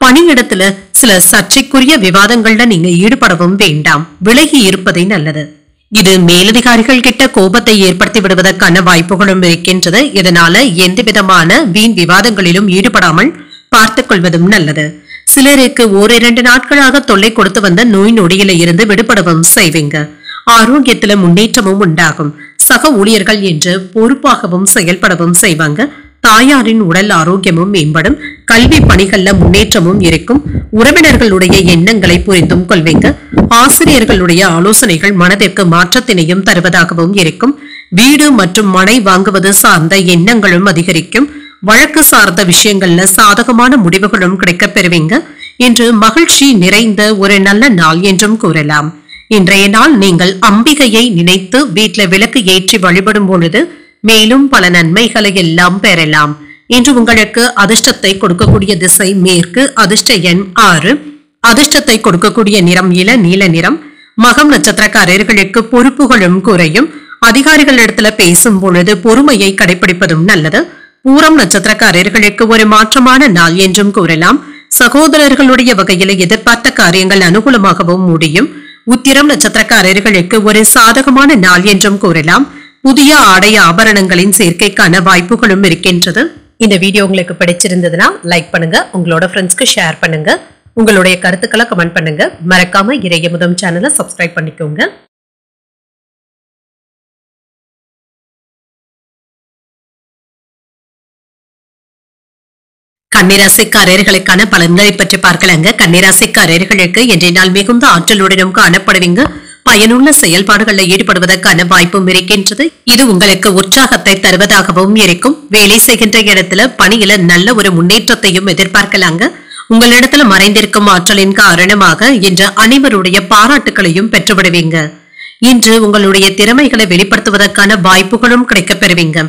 பணியிடத்துல சில சர்ச்சைக்குரிய விவாதங்கள்ல நீங்க ஈடுபடவும் வேண்டாம். விலகி இருப்பதே நல்லது. இது மேலதிகாரிகள் கிட்ட கோபத்தை ஏற்படுத்தி விடுவதற்கான வாய்ப்புகளும் இருக்கின்றது. இதனால எந்த விதமான வீண் விவாதங்களிலும் ஈடுபடாமல் பார்த்துக் கொள்வதும் நல்லது. சிலருக்கு ஓரிரண்டு நாட்களாக தொல்லை கொடுத்து வந்த நோய் நொடியில இருந்து விடுபடவும் செய்வீங்க. ஆரோக்கியத்துல முன்னேற்றமும் உண்டாகும். சக ஊழியர்கள் என்று பொறுப்பாகவும் செயல்படவும் செய்வாங்க. தாயாரின் உடல் ஆரோக்கியமும் மேம்படும். கல்வி பணிகள்ல முன்னேற்றமும் இருக்கும். உறவினர்களுடைய எண்ணங்களை புரிந்தும் கொள்வீங்க. ஆசிரியர்களுடைய ஆலோசனைகள் மனதிற்கு மாற்றத்தினையும் தருவதாகவும் இருக்கும். வீடு மற்றும் மனை வாங்குவது சார்ந்த எண்ணங்களும் அதிகரிக்கும். வழக்கு சார்ந்த விஷயங்கள்ல சாதகமான முடிவுகளும் கிடைக்கப் பெறுவீங்க. இன்று மகிழ்ச்சி நிறைந்த ஒரு நல்ல நாள் என்றும் கூறலாம். இன்றைய நாள் நீங்கள் அம்பிகையை நினைத்து வீட்டில் விளக்கு ஏற்றி வழிபடும் பொழுது மேலும் பல நன்மைகளை எல்லாம் பெறலாம். இன்று உங்களுக்கு அதிர்ஷ்டத்தை கொடுக்கக்கூடிய திசை மேற்கு. அதிர்ஷ்ட எண் 6. அதிர்ஷ்டத்தை கொடுக்கக்கூடிய நிறம் நீல நிறம். மகம் நட்சத்திரக்காரர்களுக்கு பொறுப்புகளும் குறையும். அதிகாரிகளிடத்துல பேசும் பொழுது பொறுமையை கடைபிடிப்பதும் நல்லது. பூரம் நட்சத்திரக்காரர்களுக்கு ஒரு மாற்றமான நாள் என்றும் கூறலாம். சகோதரர்களுடைய வகையில எதிர்பார்த்த காரியங்கள் அனுகூலமாகவும் முடியும். உத்திரம் நட்சத்திரக்காரர்களுக்கு ஒரு சாதகமான நாள் என்றும் கூறலாம். புதிய ஆடை ஆபரணங்களின் சேர்க்கைக்கான வாய்ப்புகளும் இருக்கின்றது. இந்த வீடியோ உங்களுக்கு பிடிச்சிருந்ததுன்னா லைக் பண்ணுங்க. உங்களோட ஃப்ரெண்ட்ஸ்க்கு ஷேர் பண்ணுங்க. உங்களுடைய கருத்துக்களை கமெண்ட் பண்ணுங்க. மறக்காம இறையமுதம் சேனலை சப்ஸ்கிரைப் பண்ணிக்கோங்க. கன்னிராசிக்காரர்களுக்கான பலன்களை பற்றி பார்க்கலாங்க. கன்னிராசிக்காரர்களுக்கு இன்றைய நாள் மிகுந்த ஆற்றலுடனும் காணப்படுவீங்க. பயனுள்ள செயல்பாடுகளில் ஈடுபடுவதற்கான வாய்ப்பும் இருக்கின்றது. இது உங்களுக்கு உற்சாகத்தை தருவதாகவும் இருக்கும். வேலை செய்கின்ற இடத்துல பணியில நல்ல ஒரு முன்னேற்றத்தையும் எதிர்பார்க்கலாங்க. உங்களிடத்துல மறைந்திருக்கும் ஆற்றலின் காரணமாக இன்று அனைவருடைய பாராட்டுகளையும் பெற்றுவிடுவீங்க. இன்று உங்களுடைய திறமைகளை வெளிப்படுத்துவதற்கான வாய்ப்புகளும் கிடைக்கப் பெறுவீங்க.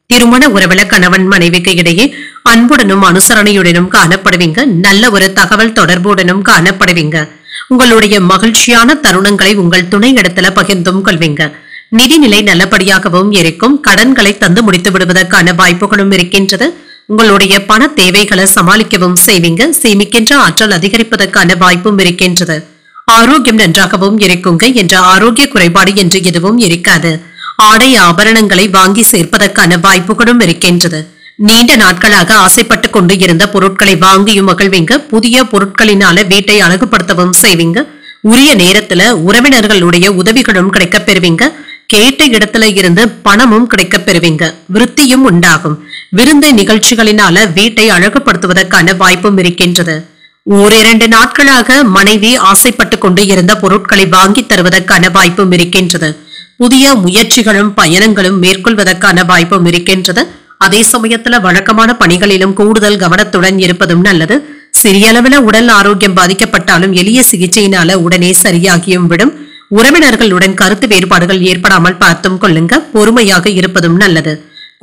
திருமண உறவுல கணவன் மனைவிக்கு இடையே அன்புடனும் அனுசரணையுடனும் காணப்படுவீங்க. நல்ல ஒரு தகவல் தொடர்புடனும் காணப்படுவீங்க. உங்களுடைய மகிழ்ச்சியான தருணங்களை உங்கள் துணை இடத்துல பகிர்ந்தும் கொள்வீங்க. நிதிநிலை நல்லபடியாகவும் இருக்கும். கடன்களை தந்து முடித்து விடுவதற்கான வாய்ப்புகளும் இருக்கின்றது. உங்களுடைய பண தேவைகளை சமாளிக்கவும் செய்வீங்க. சேமிக்கின்ற ஆற்றல் அதிகரிப்பதற்கான வாய்ப்பும் இருக்கின்றது. ஆரோக்கியம் நன்றாகவும் இருக்குங்க. என்ற ஆரோக்கிய குறைபாடு என்று எதுவும் இருக்காது. ஆடை ஆபரணங்களை வாங்கி சேர்ப்பதற்கான வாய்ப்புகளும் இருக்கின்றது. நீண்ட நாட்களாக ஆசைப்பட்டு கொண்டு இருந்த பொருட்களை வாங்கியும் மகிழ்வீங்க. புதிய பொருட்களினால வீட்டை அழகுபடுத்தவும் செய்வீங்க. உரிய நேரத்துல உறவினர்களுடைய உதவிகளும் கிடைக்கப் பெறுவீங்க. கேட்ட இடத்துல இருந்து பணமும் கிடைக்கப் பெறுவீங்க. விருத்தியும் உண்டாகும். விருந்து நிகழ்ச்சிகளினால வீட்டை அழகுபடுத்துவதற்கான வாய்ப்பும் இருக்கின்றது. ஓரிரண்டு நாட்களாக மனைவி ஆசைப்பட்டு கொண்டு இருந்த பொருட்களை வாங்கி தருவதற்கான வாய்ப்பும் இருக்கின்றது. புதிய முயற்சிகளும் பயணங்களும் மேற்கொள்வதற்கான வாய்ப்பும் இருக்கின்றது. அதே சமயத்துல வழக்கமான பணிகளிலும் கூடுதல் கவனத்துடன் இருப்பதும் நல்லது. சிறிய அளவில் உடல் ஆரோக்கியம் பாதிக்கப்பட்டாலும் எளிய சிகிச்சையினால உடனே சரியாகியும் விடும். உறவினர்களுடன் கருத்து வேறுபாடுகள் ஏற்படாமல் பார்த்தும் கொள்ளுங்க. பொறுமையாக இருப்பதும் நல்லது.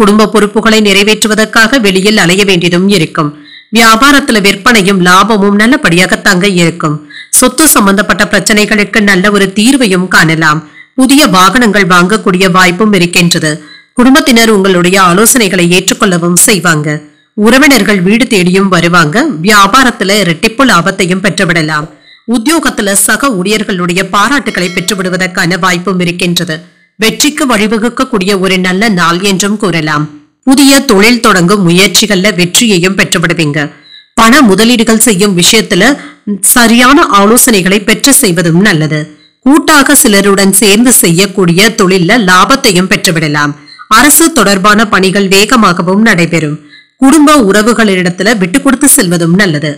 குடும்ப பொறுப்புகளை நிறைவேற்றுவதற்காக வெளியில் அலைய வேண்டியதும் இருக்கும். வியாபாரத்துல விற்பனையும் லாபமும் நல்லபடியாக தங்க இருக்கும். சொத்து சம்பந்தப்பட்ட பிரச்சனைகளுக்கு நல்ல ஒரு தீர்வையும் காணலாம். புதிய வாகனங்கள் வாங்கக்கூடிய வாய்ப்பும் இருக்கின்றது. குடும்பத்தினர் உங்களுடைய ஆலோசனைகளை ஏற்றுக்கொள்ளவும் செய்வாங்க. உறவினர்கள் வீடு தேடியும் வருவாங்க. வியாபாரத்துல இரட்டிப்பு லாபத்தையும் பெற்றுவிடலாம். உத்தியோகத்துல சக ஊழியர்களுடைய பாராட்டுகளை பெற்றுவிடுவதற்கான வாய்ப்பும் இருக்கின்றது. வெற்றிக்கு வழிவகுக்கக்கூடிய ஒரு நல்ல நாள் என்றும் கூறலாம். புதிய தொழில் தொடங்கும் முயற்சிகள்ல வெற்றியையும் பெற்றுவிடுவீங்க. பண முதலீடுகள் செய்யும் விஷயத்துல சரியான ஆலோசனைகளை பெற்று செய்வதும் நல்லது. கூட்டாக சிலருடன் சேர்ந்து செய்யக்கூடிய தொழில்ல லாபத்தையும் பெற்றுவிடலாம். அரசு தொடர்பான பணிகள் வேகமாகவும் நடைபெறும். குடும்ப உறவுகளிடத்துல விட்டு கொடுத்து செல்வதும் நல்லது.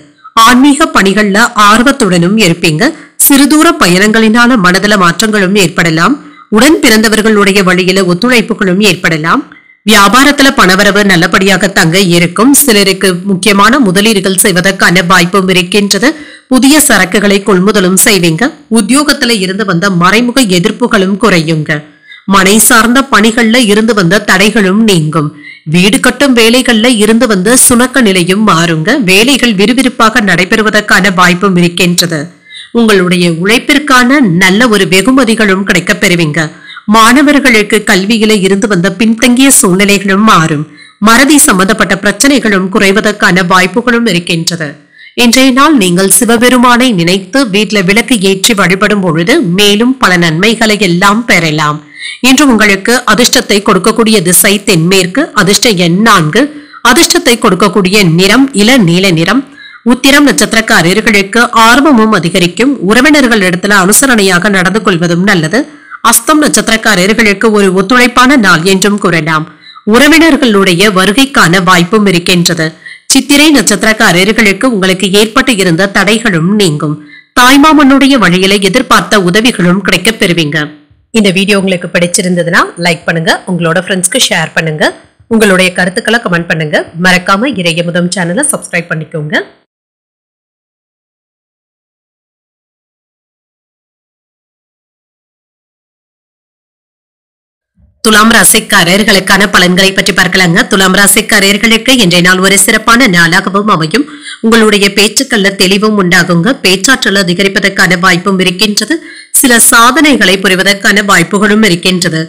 ஆன்மீக பணிகள்ல ஆர்வத்துடனும் இருப்பீங்க. சிறுதூர பயணங்களினால மனதள மாற்றங்களும் ஏற்படலாம். உடன் பிறந்தவர்களுடைய வழியில ஒத்துழைப்புகளும் ஏற்படலாம். வியாபாரத்துல பணவரவு நல்லபடியாக தங்க இருக்கும். சிலருக்கு முக்கியமான முதலீடுகள் செய்வதற்கான வாய்ப்பும் இருக்கின்றது. புதிய சரக்குகளை கொள்முதலும் செய்வீங்க. உத்தியோகத்துல இருந்து வந்த மறைமுக எதிர்ப்புகளும் குறையுங்க. மனை சார்ந்த பணிகள்ல இருந்து வந்த தடைகளும் நீங்கும். வீடு கட்டும் வேலைகள்ல இருந்து வந்த சுணக்க நிலையும் மாறுங்க. வேலைகள் விறுவிறுப்பாக நடைபெறுவதற்கான வாய்ப்பும் இருக்கின்றது. உங்களுடைய உழைப்பிற்கான நல்ல ஒரு வெகுமதிகளும் கிடைக்கப் பெறுவீங்க. மாணவர்களுக்கு கல்வியில இருந்து வந்த பின்தங்கிய சூழ்நிலைகளும் மாறும். மறதி சம்பந்தப்பட்ட பிரச்சனைகளும் குறைவதற்கான வாய்ப்புகளும் இருக்கின்றது. இன்றைய நாள் நீங்கள் சிவபெருமானை நினைத்து வீட்டில் விளக்கு ஏற்றி வழிபடும் பொழுது மேலும் பல நன்மைகளை எல்லாம் பெறலாம். இன்று உங்களுக்கு அதிர்ஷ்டத்தை கொடுக்கக்கூடிய திசை தென்மேற்கு. அதிர்ஷ்ட எண் 4. அதிர்ஷ்டத்தை கொடுக்கக்கூடிய நிறம் இள நீல நிறம். உத்திரம் நட்சத்திரக்காரர்களுக்கு ஆர்வமும் அதிகரிக்கும். உறவினர்களிடத்துல அனுசரணையாக நடந்து கொள்வதும் நல்லது. அஸ்தம் நட்சத்திரக்காரர்களுக்கு ஒரு ஒத்துழைப்பான நாள் என்றும் கூறலாம். உறவினர்களுடைய வருகைக்கான வாய்ப்பும் இருக்கின்றது. சித்திரை நட்சத்திரக்காரர்களுக்கு உங்களுக்கு ஏற்பட்டு இருந்த தடைகளும் நீங்கும். தாய்மாமனுடைய வழியில எதிர்பார்த்த உதவிகளும் கிடைக்கப் பெறுவீங்க. இந்த வீடியோ உங்களுக்கு பிடிச்சிருந்ததுன்னா லைக் பண்ணுங்க. உங்களோட ஃப்ரெண்ட்ஸ்க்கு ஷேர் பண்ணுங்க. உங்களுடைய கருத்துக்களை கமெண்ட் பண்ணுங்க. மறக்காம இறையமுதம் சேனலை சப்ஸ்கிரைப் பண்ணிக்கோங்க. துலாம் ராசிக்காரர்களுக்கான பலன்களை பற்றி பார்க்கலாங்க. துலாம் ராசிக்காரர்களுக்கு இன்றைய நாள் ஒரு சிறப்பான நாளாகவும் அமையும். உங்களுடைய பேச்சுக்கள்ல தெளிவும் உண்டாகுங்க. பேச்சாற்றல் அதிகரிப்பதற்கான வாய்ப்பும் இருக்கின்றது. சில சாதனைகளை புரிவதற்கான வாய்ப்புகளும் இருக்கின்றது.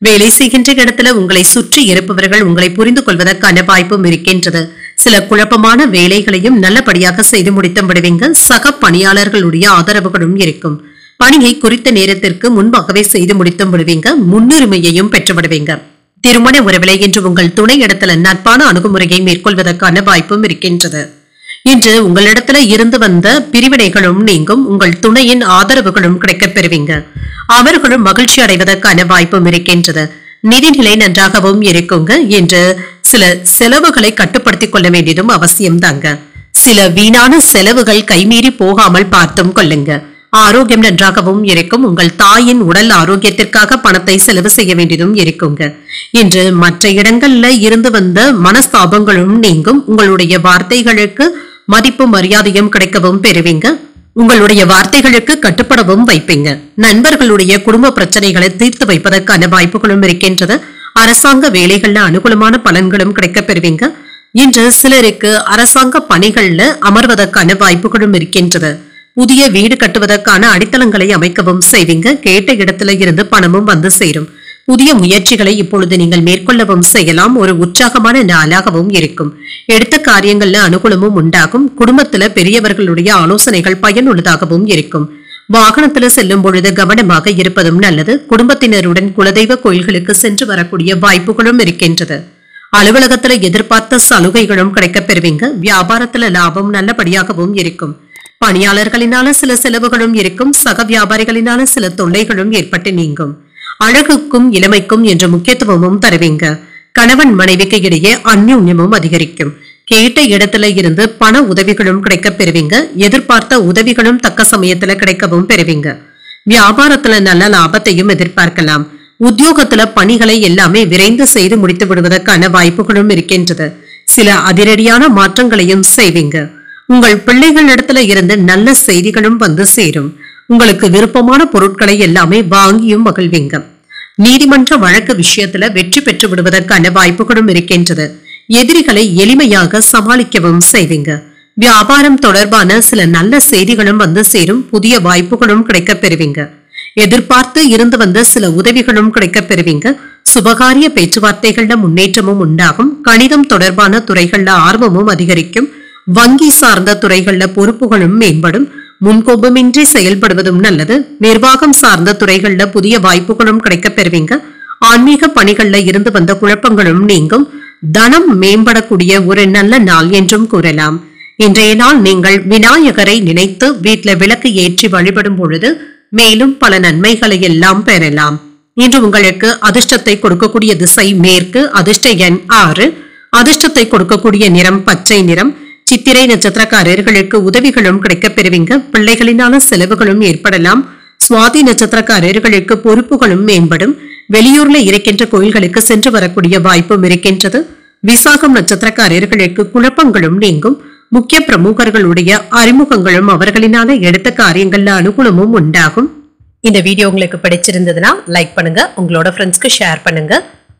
வேலை செய்கின்ற இடத்துல உங்களை சுற்றி இருப்பவர்கள் உங்களை புரிந்து கொள்வதற்கான வாய்ப்பும் இருக்கின்றது. சில குழப்பமான வேலைகளையும் நல்லபடியாக செய்து முடித்து விடுவீங்க. சக பணியாளர்களுடைய ஆதரவுகளும் இருக்கும். பணியை குறித்த நேரத்திற்கு முன்பாகவே செய்து முடித்து விடுவீங்க. முன்னுரிமையையும் பெற்று விடுவீங்க. திருமண உறவிலை இன்று உங்கள் துணை இடத்துல நட்பான அணுகுமுறையை மேற்கொள்வதற்கான வாய்ப்பும் இருக்கின்றது. இன்று உங்களிடத்துல இருந்து வந்த பிரிவினைகளும் நீங்கும். உங்கள் துணையின் ஆதரவுகளும் கிடைக்கப் பெறுவீங்க. அவர்களும் மகிழ்ச்சி அடைவதற்கான வாய்ப்பும் இருக்கின்றது. நிதிநிலை நன்றாகவும் இருக்குங்க. இன்று சில செலவுகளை கட்டுப்படுத்திக் கொள்ள வேண்டியதும் அவசியம் தாங்க. சில வீணான செலவுகள் கைமீறி போகாமல் பார்த்தும் கொள்ளுங்க. ஆரோக்கியம் நன்றாகவும் இருக்கும். உங்கள் தாயின் உடல் ஆரோக்கியத்திற்காக பணத்தை செலவு செய்ய வேண்டியதும் இருக்குங்க. இன்று மற்ற இடங்கள்ல இருந்து வந்த மனஸ்தாபங்களும் நீங்கும். உங்களுடைய வார்த்தைகளுக்கு மதிப்பு மரியாதையும் கிடைக்கவும் பெறுவீங்க. உங்களுடைய வார்த்தைகளுக்கு கட்டுப்படவும் வைப்பீங்க. நண்பர்களுடைய குடும்ப பிரச்சனைகளை தீர்த்து வைப்பதற்கான வாய்ப்புகளும் இருக்கின்றது. அரசாங்க வேலைகள்ல அனுகூலமான பலன்களும் கிடைக்கப் பெறுவீங்க. இன்று சிலருக்கு அரசாங்க பணிகள்ல அமர்வதற்கான வாய்ப்புகளும் இருக்கின்றது. புதிய வீடு கட்டுவதற்கான அடித்தளங்களை அமைக்கவும் செய்வீங்க. கேட்ட இடத்துல இருந்து பணமும் வந்து சேரும். புதிய முயற்சிகளை இப்பொழுது நீங்கள் மேற்கொள்ளவும் செய்யலாம். ஒரு உற்சாகமான நாளாகவும் இருக்கும். எடுத்த காரியங்கள்ல அனுகூலமும் உண்டாகும். குடும்பத்துல பெரியவர்களுடைய ஆலோசனைகள் பயனுள்ளதாகவும் இருக்கும். வாகனத்துல செல்லும் பொழுது கவனமாக இருப்பதும் நல்லது. குடும்பத்தினருடன் குலதெய்வ கோயில்களுக்கு சென்று வரக்கூடிய வாய்ப்புகளும் இருக்கின்றது. அலுவலகத்துல எதிர்பார்த்த சலுகைகளும் கிடைக்கப் பெறுவீங்க. வியாபாரத்துல லாபம் நல்லபடியாகவும் இருக்கும். பணியாளர்களினால சில செலவுகளும் இருக்கும். சக வியாபாரிகளினால சில தொல்லைகளும் ஏற்பட்டு நீங்கும். அழகுக்கும் இளமைக்கும் என்ற முக்கியத்துவமும் தருவீங்க. கணவன் மனைவிக்கு இடையே அந்யோன்யமும் அதிகரிக்கும். கேட்ட இடத்துல இருந்து பண உதவிகளும் கிடைக்கப் பெறுவீங்க. எதிர்பார்த்த உதவிகளும் தக்க சமயத்துல கிடைக்கவும் பெறுவீங்க. வியாபாரத்துல நல்ல லாபத்தையும் எதிர்பார்க்கலாம். உத்தியோகத்துல பணிகளை எல்லாமே விரைந்து செய்து முடித்து விடுவதற்கான வாய்ப்புகளும் இருக்கின்றது. சில அதிரடியான மாற்றங்களையும் செய்வீங்க. உங்கள் பிள்ளைகளிடத்துல இருந்து நல்ல செய்திகளும் வந்து சேரும். உங்களுக்கு விருப்பமான பொருட்களை எல்லாமே வாங்கியும் மகிழ்வீங்க. நீதிமன்ற வழக்கு விஷயத்துல வெற்றி பெற்று விடுவதற்கான வாய்ப்புகளும் இருக்கின்றது. எதிரிகளை எளிமையாக சமாளிக்கவும் செய்வீங்க. வியாபாரம் தொடர்பான சில நல்ல செய்திகளும் வந்து சேரும். புதிய வாய்ப்புகளும் கிடைக்கப் பெறுவீங்க. எதிர்பார்த்து இருந்து வந்த சில உதவிகளும் கிடைக்கப் பெறுவீங்க. சுபகாரிய பேச்சுவார்த்தைகள்ல முன்னேற்றமும் உண்டாகும். கணிதம் தொடர்பான துறைகள்ல ஆர்வமும் அதிகரிக்கும். வங்கி சார்ந்த துறைகள்ல பொறுப்புகளும் மேம்படும். முன்கோபமின்றி செயல்படுவதும் நல்லது. நிர்வாகம் சார்ந்த துறைகள்ல புதிய வாய்ப்புகளும் கிடைக்கப் பெறுவீங்க. ஆன்மீக பணிகள்ல இருந்து வந்த குழப்பங்களும் நீங்கும். தனம் மேம்படக்கூடிய ஒரு நல்ல நாள் என்றும் கூறலாம். இன்றைய நாள் நீங்கள் விநாயகரை நினைத்து வீட்டில் விளக்கு ஏற்றி வழிபடும் பொழுது மேலும் பல நன்மைகளை எல்லாம் பெறலாம். இன்று உங்களுக்கு அதிர்ஷ்டத்தை கொடுக்கக்கூடிய திசை மேற்கு. அதிர்ஷ்ட எண் 6. அதிர்ஷ்டத்தை கொடுக்கக்கூடிய நிறம் பச்சை நிறம். சித்திரை நட்சத்திரக்காரர்களுக்கு உதவிகளும் கிடைக்கப் பெறுவீங்க. பிள்ளைகளினால செலவுகளும் ஏற்படலாம். சுவாதி நட்சத்திரக்காரர்களுக்கு பொறுப்புகளும் மேம்படும். வெளியூர்ல இருக்கின்ற கோயில்களுக்கு சென்று வரக்கூடிய வாய்ப்பும் இருக்கின்றது. விசாகம் நட்சத்திரக்காரர்களுக்கு குழப்பங்களும் நீங்கும். முக்கிய பிரமுகர்களுடைய அறிமுகங்களும் அவர்களினால எடுத்த காரியங்கள்ல அனுகூலமும் உண்டாகும். இந்த வீடியோ உங்களுக்கு பிடிச்சிருந்ததுன்னா லைக் பண்ணுங்க, உங்களோட ஃப்ரெண்ட்ஸ்க்கு ஷேர் பண்ணுங்க,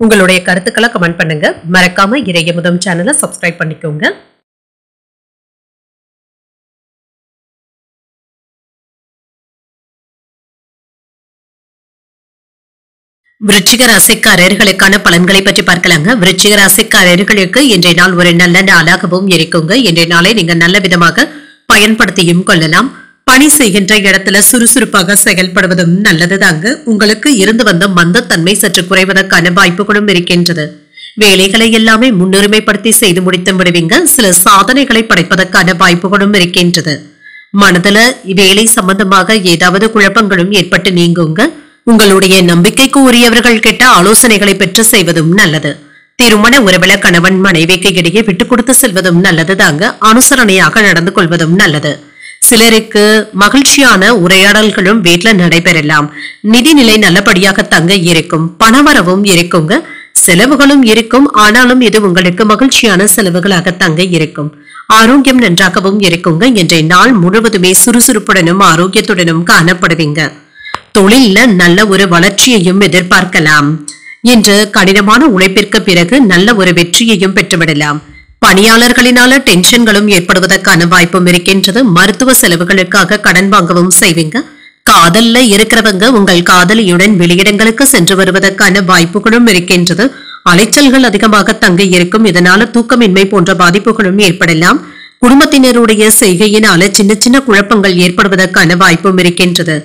உங்களுடைய கருத்துக்களை கமெண்ட் பண்ணுங்க. மறக்காம இறையமுதம் சேனலை சப்ஸ்கிரைப் பண்ணிக்கோங்க. விருச்சிக ராசிக்காரர்களுக்கான பலன்களை பற்றி பார்க்கலாங்க. விருச்சிக ராசிக்காரர்களுக்கு இன்றைய நாள் ஒரு நல்ல நாளாகவும் இருக்குங்க. இன்றைய நாளை நீங்க நல்ல விதமாக பயன்படுத்தியும் கொள்ளலாம். பணி செய்கின்ற இடத்துல சுறுசுறுப்பாக செயல்படுவதும் நல்லதுதாங்க. உங்களுக்கு இருந்து வந்த மந்தத்தன்மை சற்று குறைவதற்கான வாய்ப்புகளும் இருக்கின்றது. வேலைகளை எல்லாமே முன்னுரிமைப்படுத்தி செய்து முடித்து விடுவீங்க. சில சாதனைகளை படைப்பதற்கான வாய்ப்புகளும் இருக்கின்றது. மனதுல வேலை சம்பந்தமாக ஏதாவது குழப்பங்களும் ஏற்பட்டு நீங்குங்க. உங்களுடைய நம்பிக்கைக்கு உரியவர்கள் கிட்ட ஆலோசனைகளை பெற்று செய்வதும் நல்லது. திருமண உறவுல கணவன் மனைவிக்கு இடையே விட்டு கொடுத்து செல்வதும் நல்லது தாங்க. அனுசரணையாக நடந்து கொள்வதும் நல்லது. சிலருக்கு மகிழ்ச்சியான உரையாடல்களும் வீட்டுல நடைபெறலாம். நிதிநிலை நல்லபடியாக தங்க இருக்கும். பணவரவும் இருக்குங்க. செலவுகளும் இருக்கும். ஆனாலும் இது உங்களுக்கு மகிழ்ச்சியான செலவுகளாக தங்க இருக்கும். ஆரோக்கியம் நன்றாகவும் இருக்குங்க. இன்றைய நாள் முழுவதுமே சுறுசுறுப்புடனும் ஆரோக்கியத்துடனும் காணப்படுவீங்க. தொழில்ல நல்ல ஒரு வளர்ச்சியையும் எதிர்பார்க்கலாம். இன்று கடினமான உழைப்பிற்கு பிறகு நல்ல ஒரு வெற்றியையும் பெற்றுவிடலாம். பணியாளர்களினால டென்ஷன்களும் ஏற்படுவதற்கான வாய்ப்பும் இருக்கின்றது. மருத்துவ செலவுகளுக்காக கடன் வாங்கவும் செய்வீங்க. காதல்ல இருக்கிறவங்க உங்கள் காதலியுடன் வெளியிடங்களுக்கு சென்று வருவதற்கான வாய்ப்புகளும் இருக்கின்றது. அலைச்சல்கள் அதிகமாக தங்க இருக்கும். இதனால தூக்கமின்மை போன்ற பாதிப்புகளும் ஏற்படலாம். குடும்பத்தினருடைய செய்கையினால சின்ன சின்ன குழப்பங்கள் ஏற்படுவதற்கான வாய்ப்பும் இருக்கின்றது.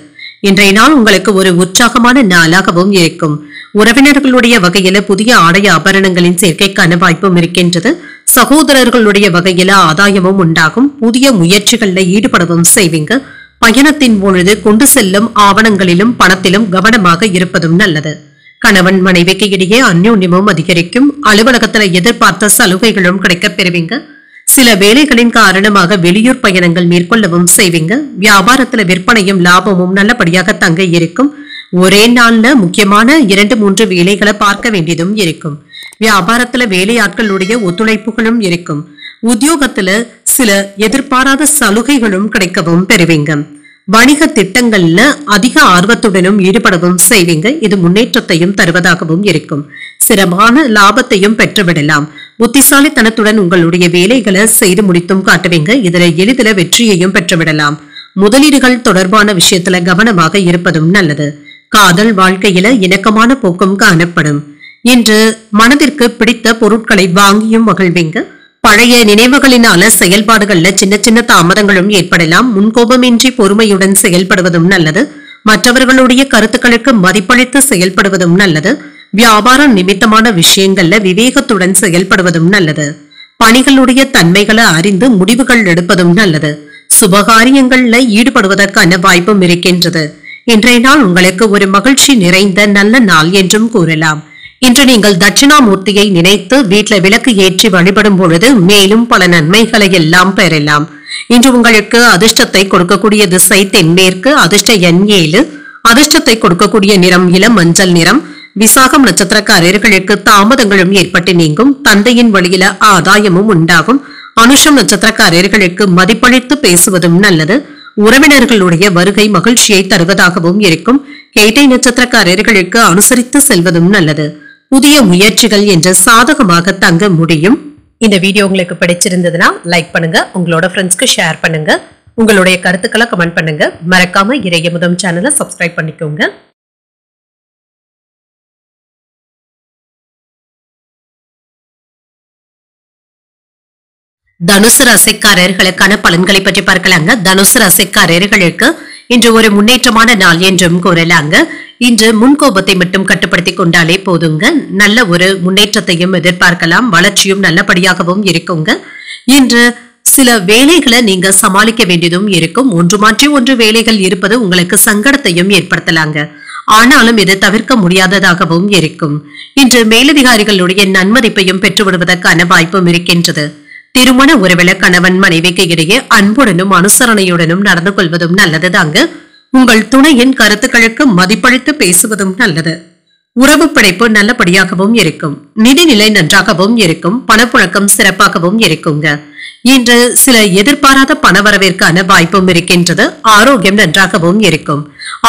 இன்றைய நாள் உங்களுக்கு ஒரு உற்சாகமான நாளாகவும் இருக்கும். உறவினர்களுடைய வகையில புதிய ஆடை ஆபரணங்களின் சேர்க்கைக்கான வாய்ப்பும் இருக்கின்றது. சகோதரர்களுடைய வகையில ஆதாயமும் உண்டாகும். புதிய முயற்சிகள்ல ஈடுபடவும் செய்வீங்க. பயணத்தின் பொழுது கொண்டு செல்லும் ஆவணங்களிலும் பணத்திலும் கவனமாக இருப்பதும் நல்லது. கணவன் மனைவிக்கு இடையே அந்யோன்யமும் அதிகரிக்கும். அலுவலகத்துல எதிர்பார்த்த சலுகைகளும் கிடைக்கப் பெறுவீங்க. சில வேலைகளின் காரணமாக வெளியூர் பயணங்கள் மேற்கொள்ளவும் செய்வீங்க. வியாபாரத்துல விற்பனையும் லாபமும் நல்லபடியாக தங்க இருக்கும். ஒரே நாள்ல முக்கியமான 2-3 வேலைகளை பார்க்க வேண்டியதும் இருக்கும். வியாபாரத்துல வேலையாட்களுடைய ஒத்துழைப்புகளும் இருக்கும். உத்தியோகத்துல சில எதிர்பாராத சலுகைகளும் கிடைக்கவும் பெறுவீங்க. வணிக திட்டங்கள்ல அதிக ஆர்வத்துடனும் ஈடுபடவும் செய்வீங்க. இது முன்னேற்றத்தையும் தருவதாகவும் இருக்கும். சிறப்பான லாபத்தையும் பெற்றுவிடலாம். புத்திசாலித்தனத்துடன் உங்களுடைய வேலைகளை செய்து முடித்தும் காட்டுவீங்க. இதுல எளிதில வெற்றியையும் பெற்றுவிடலாம். முதலீடுகள் தொடர்பான விஷயத்துல கவனமாக இருப்பதும் நல்லது. காதல் வாழ்க்கையில இணக்கமான போக்கும் காணப்படும். இன்று மனதிற்கு பிடித்த பொருட்களை வாங்கியும் மகிழ்வீங்க. பழைய நினைவுகளினால செயல்பாடுகள்ல சின்ன சின்ன தாமதங்களும் ஏற்படலாம். முன்கோபமின்றி பொறுமையுடன் செயல்படுவதும் நல்லது. மற்றவர்களுடைய கருத்துக்களுக்கு மதிப்பளித்து செயல்படுவதும் நல்லது. வியாபார நிமித்தமான விஷயங்கள்ல விவேகத்துடன் செயல்படுவதும் நல்லது. பணிகளுடைய தன்மைகளை அறிந்து முடிவுகள் எடுப்பதும் நல்லது. சுபகாரியங்கள்ல ஈடுபடுவதற்கான வாய்ப்பும் இருக்கின்றது. இன்றைய நாள் உங்களுக்கு ஒரு மகிழ்ச்சி நிறைந்த நல்ல நாள் என்றும் கூறலாம். இன்று நீங்கள் தட்சிணாமூர்த்தியை நினைத்து வீட்டுல விளக்கு ஏற்றி வழிபடும் பொழுது மேலும் பல நன்மைகளை எல்லாம் பெறலாம். இன்று உங்களுக்கு அதிர்ஷ்டத்தை கொடுக்கக்கூடிய திசை தென்மேற்கு. அதிர்ஷ்ட எண் 7. அதிர்ஷ்டத்தை கொடுக்கக்கூடிய நிறம் இளம் மஞ்சள் நிறம். விசாகம் நட்சத்திரக்காரர்களுக்கு தாமதங்களும் ஏற்பட்டு நீங்கும். தந்தையின் வழியில ஆதாயமும் உண்டாகும். அனுஷம் நட்சத்திரக்காரர்களுக்கு மதிப்பளித்து பேசுவதும் நல்லது. உறவினர்களுடைய வருகை மகிழ்ச்சியை தருவதாகவும் இருக்கும். கேட்டை நட்சத்திரக்காரர்களுக்கு அனுசரித்து செல்வதும் நல்லது. புதிய முயற்சிகள் என்று சாதகமாக தங்க முடியும். இந்த வீடியோ உங்களுக்கு பிடிச்சிருந்ததுன்னா லைக் பண்ணுங்க, உங்களோட ஃப்ரெண்ட்ஸ்க்கு ஷேர் பண்ணுங்க, உங்களுடைய கருத்துக்களை கமெண்ட் பண்ணுங்க. மறக்காம இறையமுதம் சேனலை சப்ஸ்கிரைப் பண்ணிக்கோங்க. தனுசு ராசிக்காரர்களுக்கான பலன்களை பற்றி பார்க்கலாங்க. தனுசு ராசிக்காரர்களுக்கு இன்று ஒரு முன்னேற்றமான நாள் என்றும் கூறலாங்க. இன்று முன்கோபத்தை மட்டும் கட்டுப்படுத்தி கொண்டாலே போதுங்க. நல்ல ஒரு முன்னேற்றத்தையும் எதிர்பார்க்கலாம். வளர்ச்சியும் நல்லபடியாகவும் இருக்குங்க. இன்று சில வேலைகளை நீங்க சமாளிக்க வேண்டியதும் இருக்கும். ஒன்று மாற்றி ஒன்று வேலைகள் இருப்பது உங்களுக்கு சங்கடத்தையும் ஏற்படுத்தலாங்க. ஆனாலும் இது தவிர்க்க முடியாததாகவும் இருக்கும். இன்று மேலதிகாரிகளுடைய நன்மதிப்பையும் பெற்றுவிடுவதற்கான வாய்ப்பும் இருக்கின்றது. திருமண உறவில கணவன் மனைவிக்கு இடையே அன்புடனும் அனுசரணையுடனும் நடந்து கொள்வதும் நல்லதுதாங்க. உங்கள் துணையின் கருத்துக்களுக்கு மதிப்பளித்து பேசுவதும் நல்லது. உறவு பிணைப்பு நல்லபடியாகவும் இருக்கும். நிதிநிலை நன்றாகவும் இருக்கும். பணப்புழக்கம் சிறப்பாகவும் இருக்குங்க. இன்று சில எதிர்பாராத பணவரவிற்கான வாய்ப்பும் இருக்கின்றது. ஆரோக்கியம் நன்றாகவும் இருக்கும்.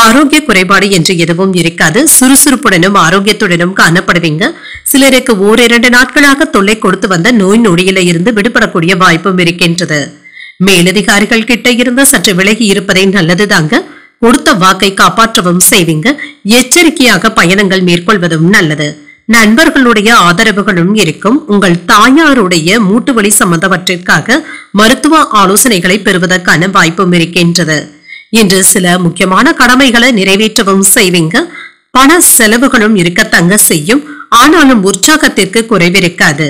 ஆரோக்கிய குறைபாடு என்று எதுவும் இருக்காது. சுறுசுறுப்புடனும் ஆரோக்கியத்துடனும் காணப்படுவீங்க. சிலருக்கு 1-2 நாட்களாக தொல்லை கொடுத்து வந்த நோய் நொடியில இருந்து விடுபடக்கூடிய வாய்ப்பும் இருக்கின்றது. மேலதிகாரிகள் கிட்ட இருந்து சற்று விலகி இருப்பதே நல்லதுதாங்க. கொடுத்த வாக்கை காப்பாற்றவும் செய்வீங்க. எச்சரிக்கையாக பயணங்கள் மேற்கொள்வதும் நல்லது. நண்பர்களுடைய ஆதரவுகளும் இருக்கும். உங்கள் தாயாருடைய மூட்டு வலி சம்பந்தவற்றிற்காக மருத்துவ ஆலோசனைகளை பெறுவதற்கான வாய்ப்பும் இருக்கின்றது. இன்று சில முக்கியமான கடமைகளை நிறைவேற்றவும் செய்வீங்க. பண செலவுகளும் இருக்கத்தங்க செய்யும். ஆனாலும் உற்சாகத்திற்கு குறைவிருக்காது.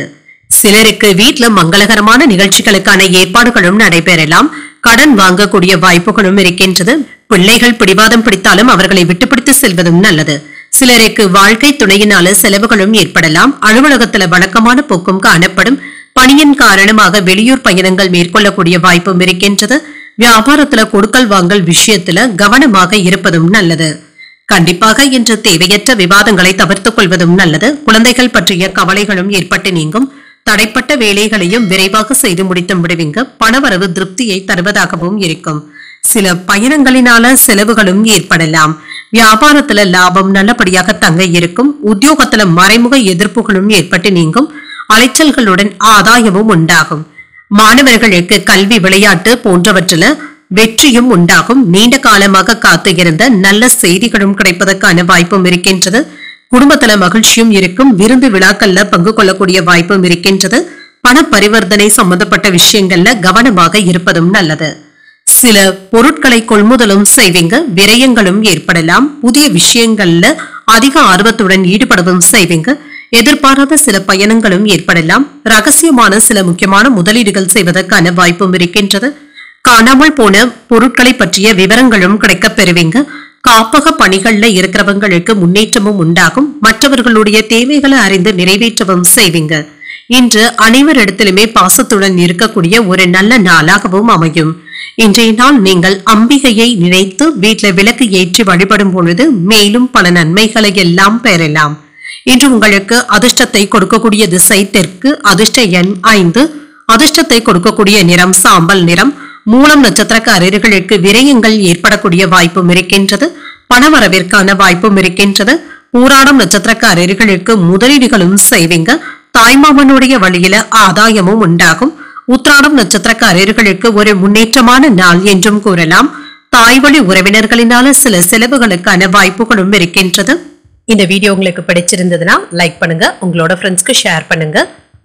சிலருக்கு வீட்டுல மங்களகரமான நிகழ்ச்சிகளுக்கான ஏற்பாடுகளும் நடைபெறலாம். கடன் வாங்கக்கூடிய வாய்ப்புகளும் இருக்கின்றது. பிள்ளைகள் பிடிவாதம் பிடித்தாலும் அவர்களை விட்டுப்பிடித்து செல்வதும் நல்லது. சிலருக்கு வாழ்க்கை துணையினால செலவுகளும் ஏற்படலாம். அலுவலகத்துல வழக்கமான போக்கும் காணப்படும். பணியின் காரணமாக வெளியூர் பயணங்கள் மேற்கொள்ளக்கூடிய வாய்ப்பும் இருக்கின்றது. வியாபாரத்துல கொடுக்கல் வாங்கல் விஷயத்துல கவனமாக இருப்பதும் நல்லது. கண்டிப்பாக இன்று தேவையற்ற விவாதங்களை தவிர்த்துக் கொள்வதும் நல்லது. குழந்தைகள் பற்றிய கவலைகளும் ஏற்பட்டு நீங்கும். தடைப்பட்ட வேலைகளையும் விரைவாக செய்து முடித்து விடுவீங்க. பணவரவு திருப்தியை தருவதாகவும் இருக்கும். சில பயணங்களினால செலவுகளும் ஏற்படலாம். வியாபாரத்துல லாபம் நல்லபடியாக தங்க இருக்கும். உத்தியோகத்துல மறைமுக எதிர்ப்புகளும் ஏற்பட்டு நீங்கும். அலைச்சல்களுடன் ஆதாயமும் உண்டாகும். மாணவர்களுக்கு கல்வி விளையாட்டு போன்றவற்றில வெற்றியும் உண்டாகும். நீண்ட காலமாக காத்து இருந்த நல்ல செய்திகளும் கிடைப்பதற்கான வாய்ப்பும் இருக்கின்றது. குடும்பத்துல மகிழ்ச்சியும் இருக்கும். விருந்து விழாக்கள்ல பங்கு கொள்ளக்கூடிய வாய்ப்பும் இருக்கின்றது. பண பரிவர்த்தனை சம்பந்தப்பட்ட விஷயங்கள்ல கவனமாக இருப்பதும் நல்லது. சில பொருட்களை கொள்முதலும் செய்வீங்க. விரயங்களும் ஏற்படலாம். புதிய விஷயங்கள்ல அதிக ஆர்வத்துடன் ஈடுபடவும் செய்வீங்க. எதிர்பாராத சில பயணங்களும் ஏற்படலாம். ரகசியமான சில முக்கியமான முதலீடுகள் செய்வதற்கான வாய்ப்பும் இருக்கின்றது. காணாமல் போன பொருட்களை பற்றிய விவரங்களும் கிடைக்கப் பெறுவீங்க. காப்பக பணிகள்ல இருக்கிறவங்களுக்கு முன்னேற்றமும் உண்டாகும். மற்றவர்களுடைய தேவைகளை அறிந்து நிறைவேற்றவும் செய்வீங்க. இன்று அனைவரிடத்திலுமே பாசத்துடன் இருக்கக்கூடிய ஒரு நல்ல நாளாகவும் அமையும். இன்றைய நாள் நீங்கள் அம்பிகையை நினைத்து வீட்டில் விளக்கு ஏற்றி வழிபடும் பொழுது மேலும் பல நன்மைகளை எல்லாம் பெறலாம். இன்று உங்களுக்கு அதிர்ஷ்டத்தை கொடுக்கக்கூடிய திசை தெற்கு. அதிர்ஷ்ட எண் 5. அதிர்ஷ்டத்தை கொடுக்கக்கூடிய நிறம் சாம்பல் நிறம். மூலம் நட்சத்திரக்காரர்களுக்கு விரயங்கள் ஏற்படக்கூடிய வாய்ப்பும் இருக்கின்றது. பணவரவிற்கான வாய்ப்பும் இருக்கின்றது. பூராடம் நட்சத்திரக்காரர்களுக்கு முதலீடுகளும் செய்வீங்க. தாய்மாமனுடைய வழியில ஆதாயமும் உண்டாகும். உத்திராடம் நட்சத்திரக்காரர்களுக்கு ஒரு முன்னேற்றமான நாள் என்றும் கூறலாம். தாய்வழி உறவினர்களினால சில செலவுகளுக்கான வாய்ப்புகளும் இருக்கின்றது. இந்த வீடியோ உங்களுக்கு பிடிச்சிருந்ததுன்னா லைக் பண்ணுங்க. உங்களோட ஃப்ரெண்ட்ஸ்க்கு ஷேர் பண்ணுங்க.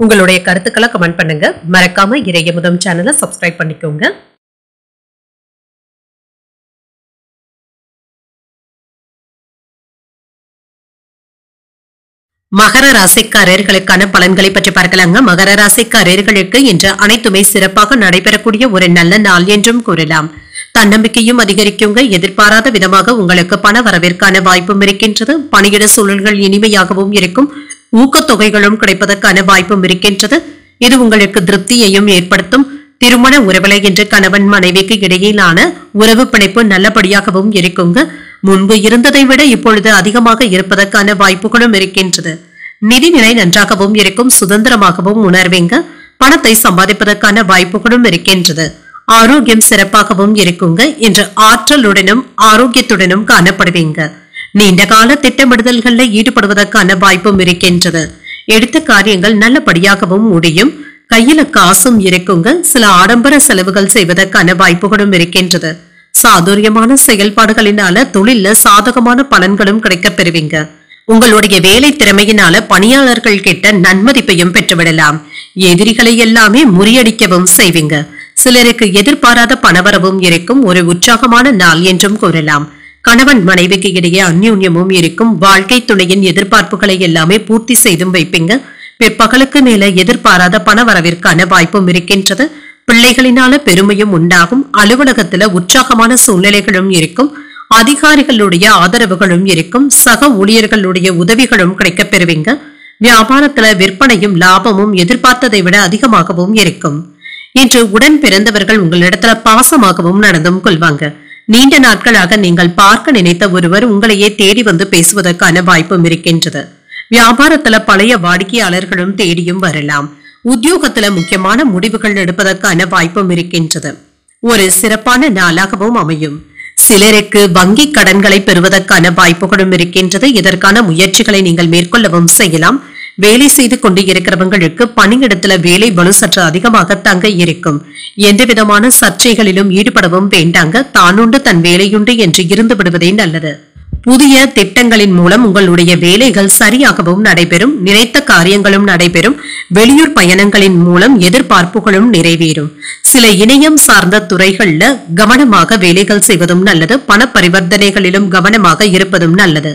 உங்களுடைய கருத்துக்களை கமெண்ட் பண்ணுங்க. மறக்காம இறையமுதம் சேனலை சப்ஸ்கிரைப் பண்ணிக்கோங்க. மகர ராசிக்காரர்களுக்கான பலன்களை பற்றி பார்க்கலாங்க. மகர ராசிக்காரர்களுக்கு இன்று அனைத்துமே சிறப்பாக நடைபெறக்கூடிய ஒரு நல்ல நாள் என்றும் கூறலாம். தன்னம்பிக்கையும் அதிகரிக்குங்க. எதிர்பாராத விதமாக உங்களுக்கு பண வரவிற்கான வாய்ப்பும் இருக்கின்றது. பணியிட சூழல்கள் இனிமையாகவும் இருக்கும். ஊக்கத்தொகைகளும் கிடைப்பதற்கான வாய்ப்பும் இருக்கின்றது. இது உங்களுக்கு திருப்தியையும் ஏற்படுத்தும். திருமண உறவிலை என்று கணவன் மனைவிக்கு இடையிலான உறவு பிணைப்பு நல்லபடியாகவும் இருக்குங்க. முன்பு இருந்ததை விட இப்பொழுது அதிகமாக இருப்பதற்கான வாய்ப்புகளும் இருக்கின்றது. நிதிநிலை நன்றாகவும் இருக்கும். சுதந்திரமாகவும் உணர்வீங்க. பணத்தை சம்பாதிப்பதற்கான வாய்ப்புகளும் இருக்கின்றது. ஆரோக்கியம் சிறப்பாகவும் இருக்குங்க. இன்று ஆற்றலுடனும் ஆரோக்கியத்துடனும் காணப்படுவீங்க. நீண்ட கால திட்டமிடுதல்களில் ஈடுபடுவதற்கான வாய்ப்பும் இருக்கின்றது. எடுத்த காரியங்கள் நல்லபடியாகவும் முடியும். கையில காசும் இருக்குங்க. சில ஆடம்பர செலவுகள் செய்வதற்கான வாய்ப்புகளும் இருக்கின்றது. சாதுரியமான செயல்பாடுகளினால தொழில சாதகமான பலன்களும் கிடைக்கப் பெறுவீங்க. உங்களுடைய வேலை திறமையினால பணியாளர்கள் கிட்ட நன்மதிப்பையும் பெற்றுவிடலாம். எதிரிகளை எல்லாமே முறியடிக்கவும் செய்வீங்க. சிலருக்கு எதிர்பாராத பணவரவும் இருக்கும். ஒரு உற்சாகமான நாள் என்றும் கூறலாம். கணவன் மனைவிக்கு இடையே அந்யோன்யமும் இருக்கும். வாழ்க்கை துணையின் எதிர்பார்ப்புகளை எல்லாமே பூர்த்தி செய்தும் வைப்பீங்க. பிற்பகலுக்கு மேல எதிர்பாராத பணவரவிற்கான வாய்ப்பும் இருக்கின்றது. பிள்ளைகளினால பெருமையும் உண்டாகும். அலுவலகத்துல உற்சாகமான சூழ்நிலைகளும் இருக்கும். அதிகாரிகளுடைய ஆதரவுகளும் இருக்கும். சக ஊழியர்களுடைய உதவிகளும் கிடைக்கப் பெறுவீங்க. வியாபாரத்துல விற்பனையும் லாபமும் எதிர்பார்த்ததை விட அதிகமாகவும் இருக்கும். இன்று உடன் பிறந்தவர்கள் உங்களிடத்துல பாசமாகவும் நடந்தும் கொள்வாங்க. நீண்ட நாட்களாக நீங்கள் பார்க்க நினைத்த ஒருவர் உங்களையே தேடி வந்து பேசுவதற்கான வாய்ப்பும் இருக்கின்றது. வியாபாரத்துல பழைய வாடிக்கையாளர்களும் தேடியும் வரலாம். உத்தியோகத்துல முக்கியமான முடிவுகள் எடுப்பதற்கான வாய்ப்பும் இருக்கின்றது. ஒரு சிறப்பான நாளாகவும் அமையும். சிலருக்கு வங்கி கடன்களை பெறுவதற்கான வாய்ப்புகளும் இருக்கின்றது. இதற்கான முயற்சிகளை நீங்கள் மேற்கொள்ளவும் செய்யலாம். வேலை செய்து கொண்டு இருக்கிறவங்களுக்கு பணியிடத்துல வேலை பளு சற்று அதிகமாக தங்க இருக்கும். எந்த விதமான சர்ச்சைகளிலும் ஈடுபடவும் வேண்டாங்க. தானுண்டு தன் வேலையுண்டு என்று இருந்து விடுவதே நல்லது. புதிய திட்டங்களின் மூலம் உங்களுடைய வேலைகள் சரியாகவும் நடைபெறும். நினைத்த காரியங்களும் நடைபெறும். வெளியூர் பயணங்களின் மூலம் எதிர்பார்ப்புகளும் நிறைவேறும். சில இணையம் சார்ந்த துறைகள்ல கவனமாக வேலைகள் செய்வதும் நல்லது. பண பரிவர்த்தனைகளிலும் கவனமாக இருப்பதும் நல்லது.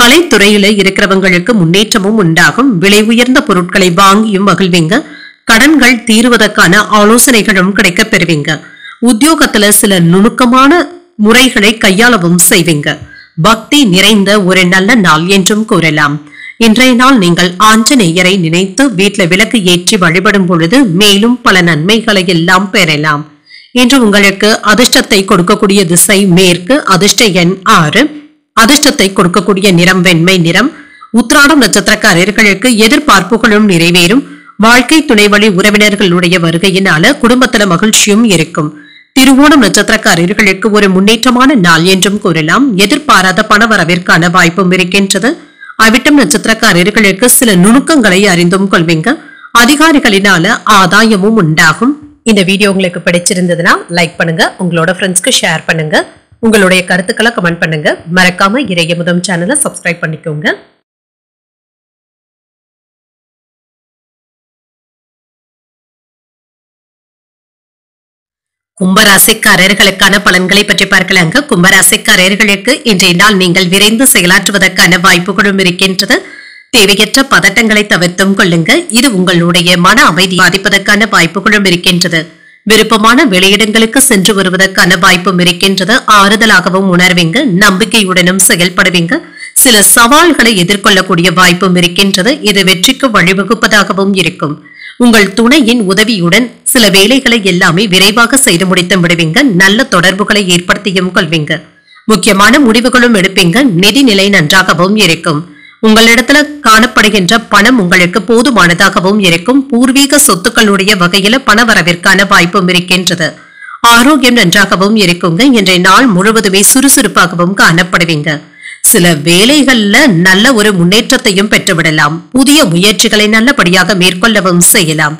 கலைத்துறையில இருக்கிறவங்களுக்கு முன்னேற்றமும் உண்டாகும். விலை உயர்ந்த பொருட்களை வாங்கியும் மகிழ்வீங்க. கடன்கள் தீருவதற்கான ஆலோசனைகளும் கிடைக்கப் பெறுவீங்க. உத்தியோகத்துல சில நுணுக்கமான முறைகளை கையாளவும் செய்வீங்க. பக்தி நிறைந்த ஒரு நல்ல நாள் என்றும் கூறலாம். இன்றைய நாள் நீங்கள் ஆஞ்சநேயரை நினைத்து வீட்டுல விளக்கு ஏற்றி வழிபடும் பொழுது மேலும் பல நன்மைகளை எல்லாம் பெறலாம். இன்று உங்களுக்கு அதிர்ஷ்டத்தை கொடுக்கக்கூடிய திசை மேற்கு. அதிர்ஷ்ட எண் 6. அதிர்ஷ்டத்தை கொடுக்கக்கூடிய நிறம் வெண்மை நிறம். உத்திராடம் நட்சத்திரக்காரர்களுக்கு எதிர்பார்ப்புகளும் நிறைவேறும். வாழ்க்கை துணை வழி உறவினர்களுடைய வருகையினால குடும்பத்துல மகிழ்ச்சியும் இருக்கும். திருவோணம் நட்சத்திரக்காரர்களுக்கு ஒரு முன்னேற்றமான நாள் என்றும் கூறலாம். எதிர்பாராத பணவரவிற்கான வாய்ப்பும் இருக்கின்றது. அவிட்டம் நட்சத்திரக்காரர்களுக்கு சில நுணுக்கங்களை அறிந்தும் கொள்வீங்க. அதிகாரிகளினால ஆதாயமும் உண்டாகும். இந்த வீடியோ உங்களுக்கு பிடிச்சிருந்ததுன்னா லைக் பண்ணுங்க. உங்களோட ஃப்ரெண்ட்ஸ்க்கு ஷேர் பண்ணுங்க. உங்களுடைய கருத்துக்களை கமெண்ட் பண்ணுங்க. மறக்காம இறையமுதம் சேனலை சப்ஸ்கிரைப் பண்ணிக்கோங்க. கும்பராசிக்காரர்களுக்கான பலன்களை பற்றி பார்க்கலாங்க. கும்பராசிக்காரர்களுக்கு இன்றைய நாள் நீங்கள் விரைந்து செயலாற்றுவதற்கான வாய்ப்புகளும் இருக்கின்றது. தேவையற்ற பதட்டங்களை தவிர்த்தும் கொள்ளுங்க. இது உங்களுடைய மன அமைதி பாதிப்பதற்கான வாய்ப்புகளும் இருக்கின்றது. விருப்பமான வெளியிடங்களுக்கு சென்று வருவதற்கான வாய்ப்பும் இருக்கின்றது. ஆறுதலாகவும் உணர்வீங்க. நம்பிக்கையுடனும் செயல்படுவீங்க. சில சவால்களை எதிர்கொள்ளக்கூடிய வாய்ப்பும் இருக்கின்றது. இது வெற்றிக்கு வழிவகுப்பதாகவும் இருக்கும். உங்கள் துணையின் உதவியுடன் சில வேலைகளை எல்லாமே விரைவாக செய்து முடித்து விடுவீங்க. நல்ல தொடர்புகளை ஏற்படுத்தியும் கொள்வீங்க. முக்கியமான முடிவுகளும் எடுப்பீங்க. நிதி நிலை நன்றாகவும் இருக்கும். உங்களிடத்துல காணப்படுகின்ற பணம் உங்களுக்கு போதுமானதாகவும் இருக்கும். பூர்வீக சொத்துக்களுடைய வகையில பணவரவிற்கான வாய்ப்பும் இருக்கின்றது. ஆரோக்கியம் நன்றாகவும் இருக்குங்க. இன்றைய நாள் முழுவதுமே சுறுசுறுப்பாகவும் காணப்படுவீங்க. சில வேலைகள்ல நல்ல ஒரு முன்னேற்றத்தையும் பெற்றுவிடலாம். புதிய முயற்சிகளை நல்லபடியாக மேற்கொள்ளவும் செய்யலாம்.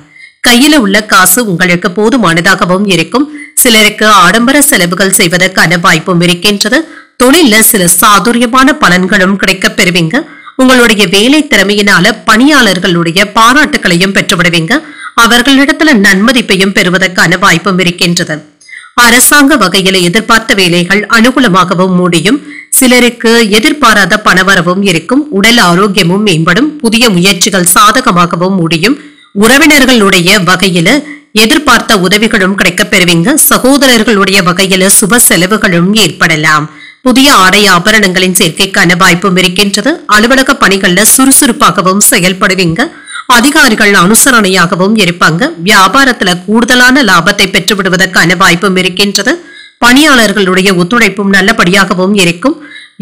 கையில உள்ள காசு உங்களுக்கு போதுமானதாகவும் இருக்கும். சிலருக்கு ஆடம்பர செலவுகள் செய்வதற்கான வாய்ப்பும் இருக்கின்றது. தொழில சில சாதுரியமான பலன்களும் கிடைக்கப் பெறுவீங்க. உங்களுடைய வேலை திறமையினால பணியாளர்களுடைய பாராட்டுகளையும் பெற்றுவிடுவீங்க. அவர்களிடத்துல நன்மதிப்பையும் பெறுவதற்கான வாய்ப்பும் இருக்கின்றது. அரசாங்க வகையில எதிர்பார்த்த வேலைகள் அனுகூலமாகவும் முடியும். சிலருக்கு எதிர்பாராத பணவரவும் இருக்கும். உடல் ஆரோக்கியமும் மேம்படும். புதிய முயற்சிகள் சாதகமாகவும் முடியும். உறவினர்களுடைய வகையில எதிர்பார்த்த உதவிகளும் கிடைக்கப் பெறுவீங்க. சகோதரர்களுடைய வகையில சுப செலவுகளும் ஏற்படலாம். புதிய ஆடை ஆபரணங்களின் சேர்க்கைக்கான வாய்ப்பும் இருக்கின்றது. அலுவலக பணிகள்ல சுறுசுறுப்பாகவும் செயல்படுவீங்க. அதிகாரிகள் அனுசரணையாகவும் இருப்பாங்க. வியாபாரத்துல கூடுதலான லாபத்தை பெற்று விடுவதற்கான வாய்ப்பும் இருக்கின்றது. பணியாளர்களுடைய ஒத்துழைப்பும் நல்லபடியாகவும் இருக்கும்.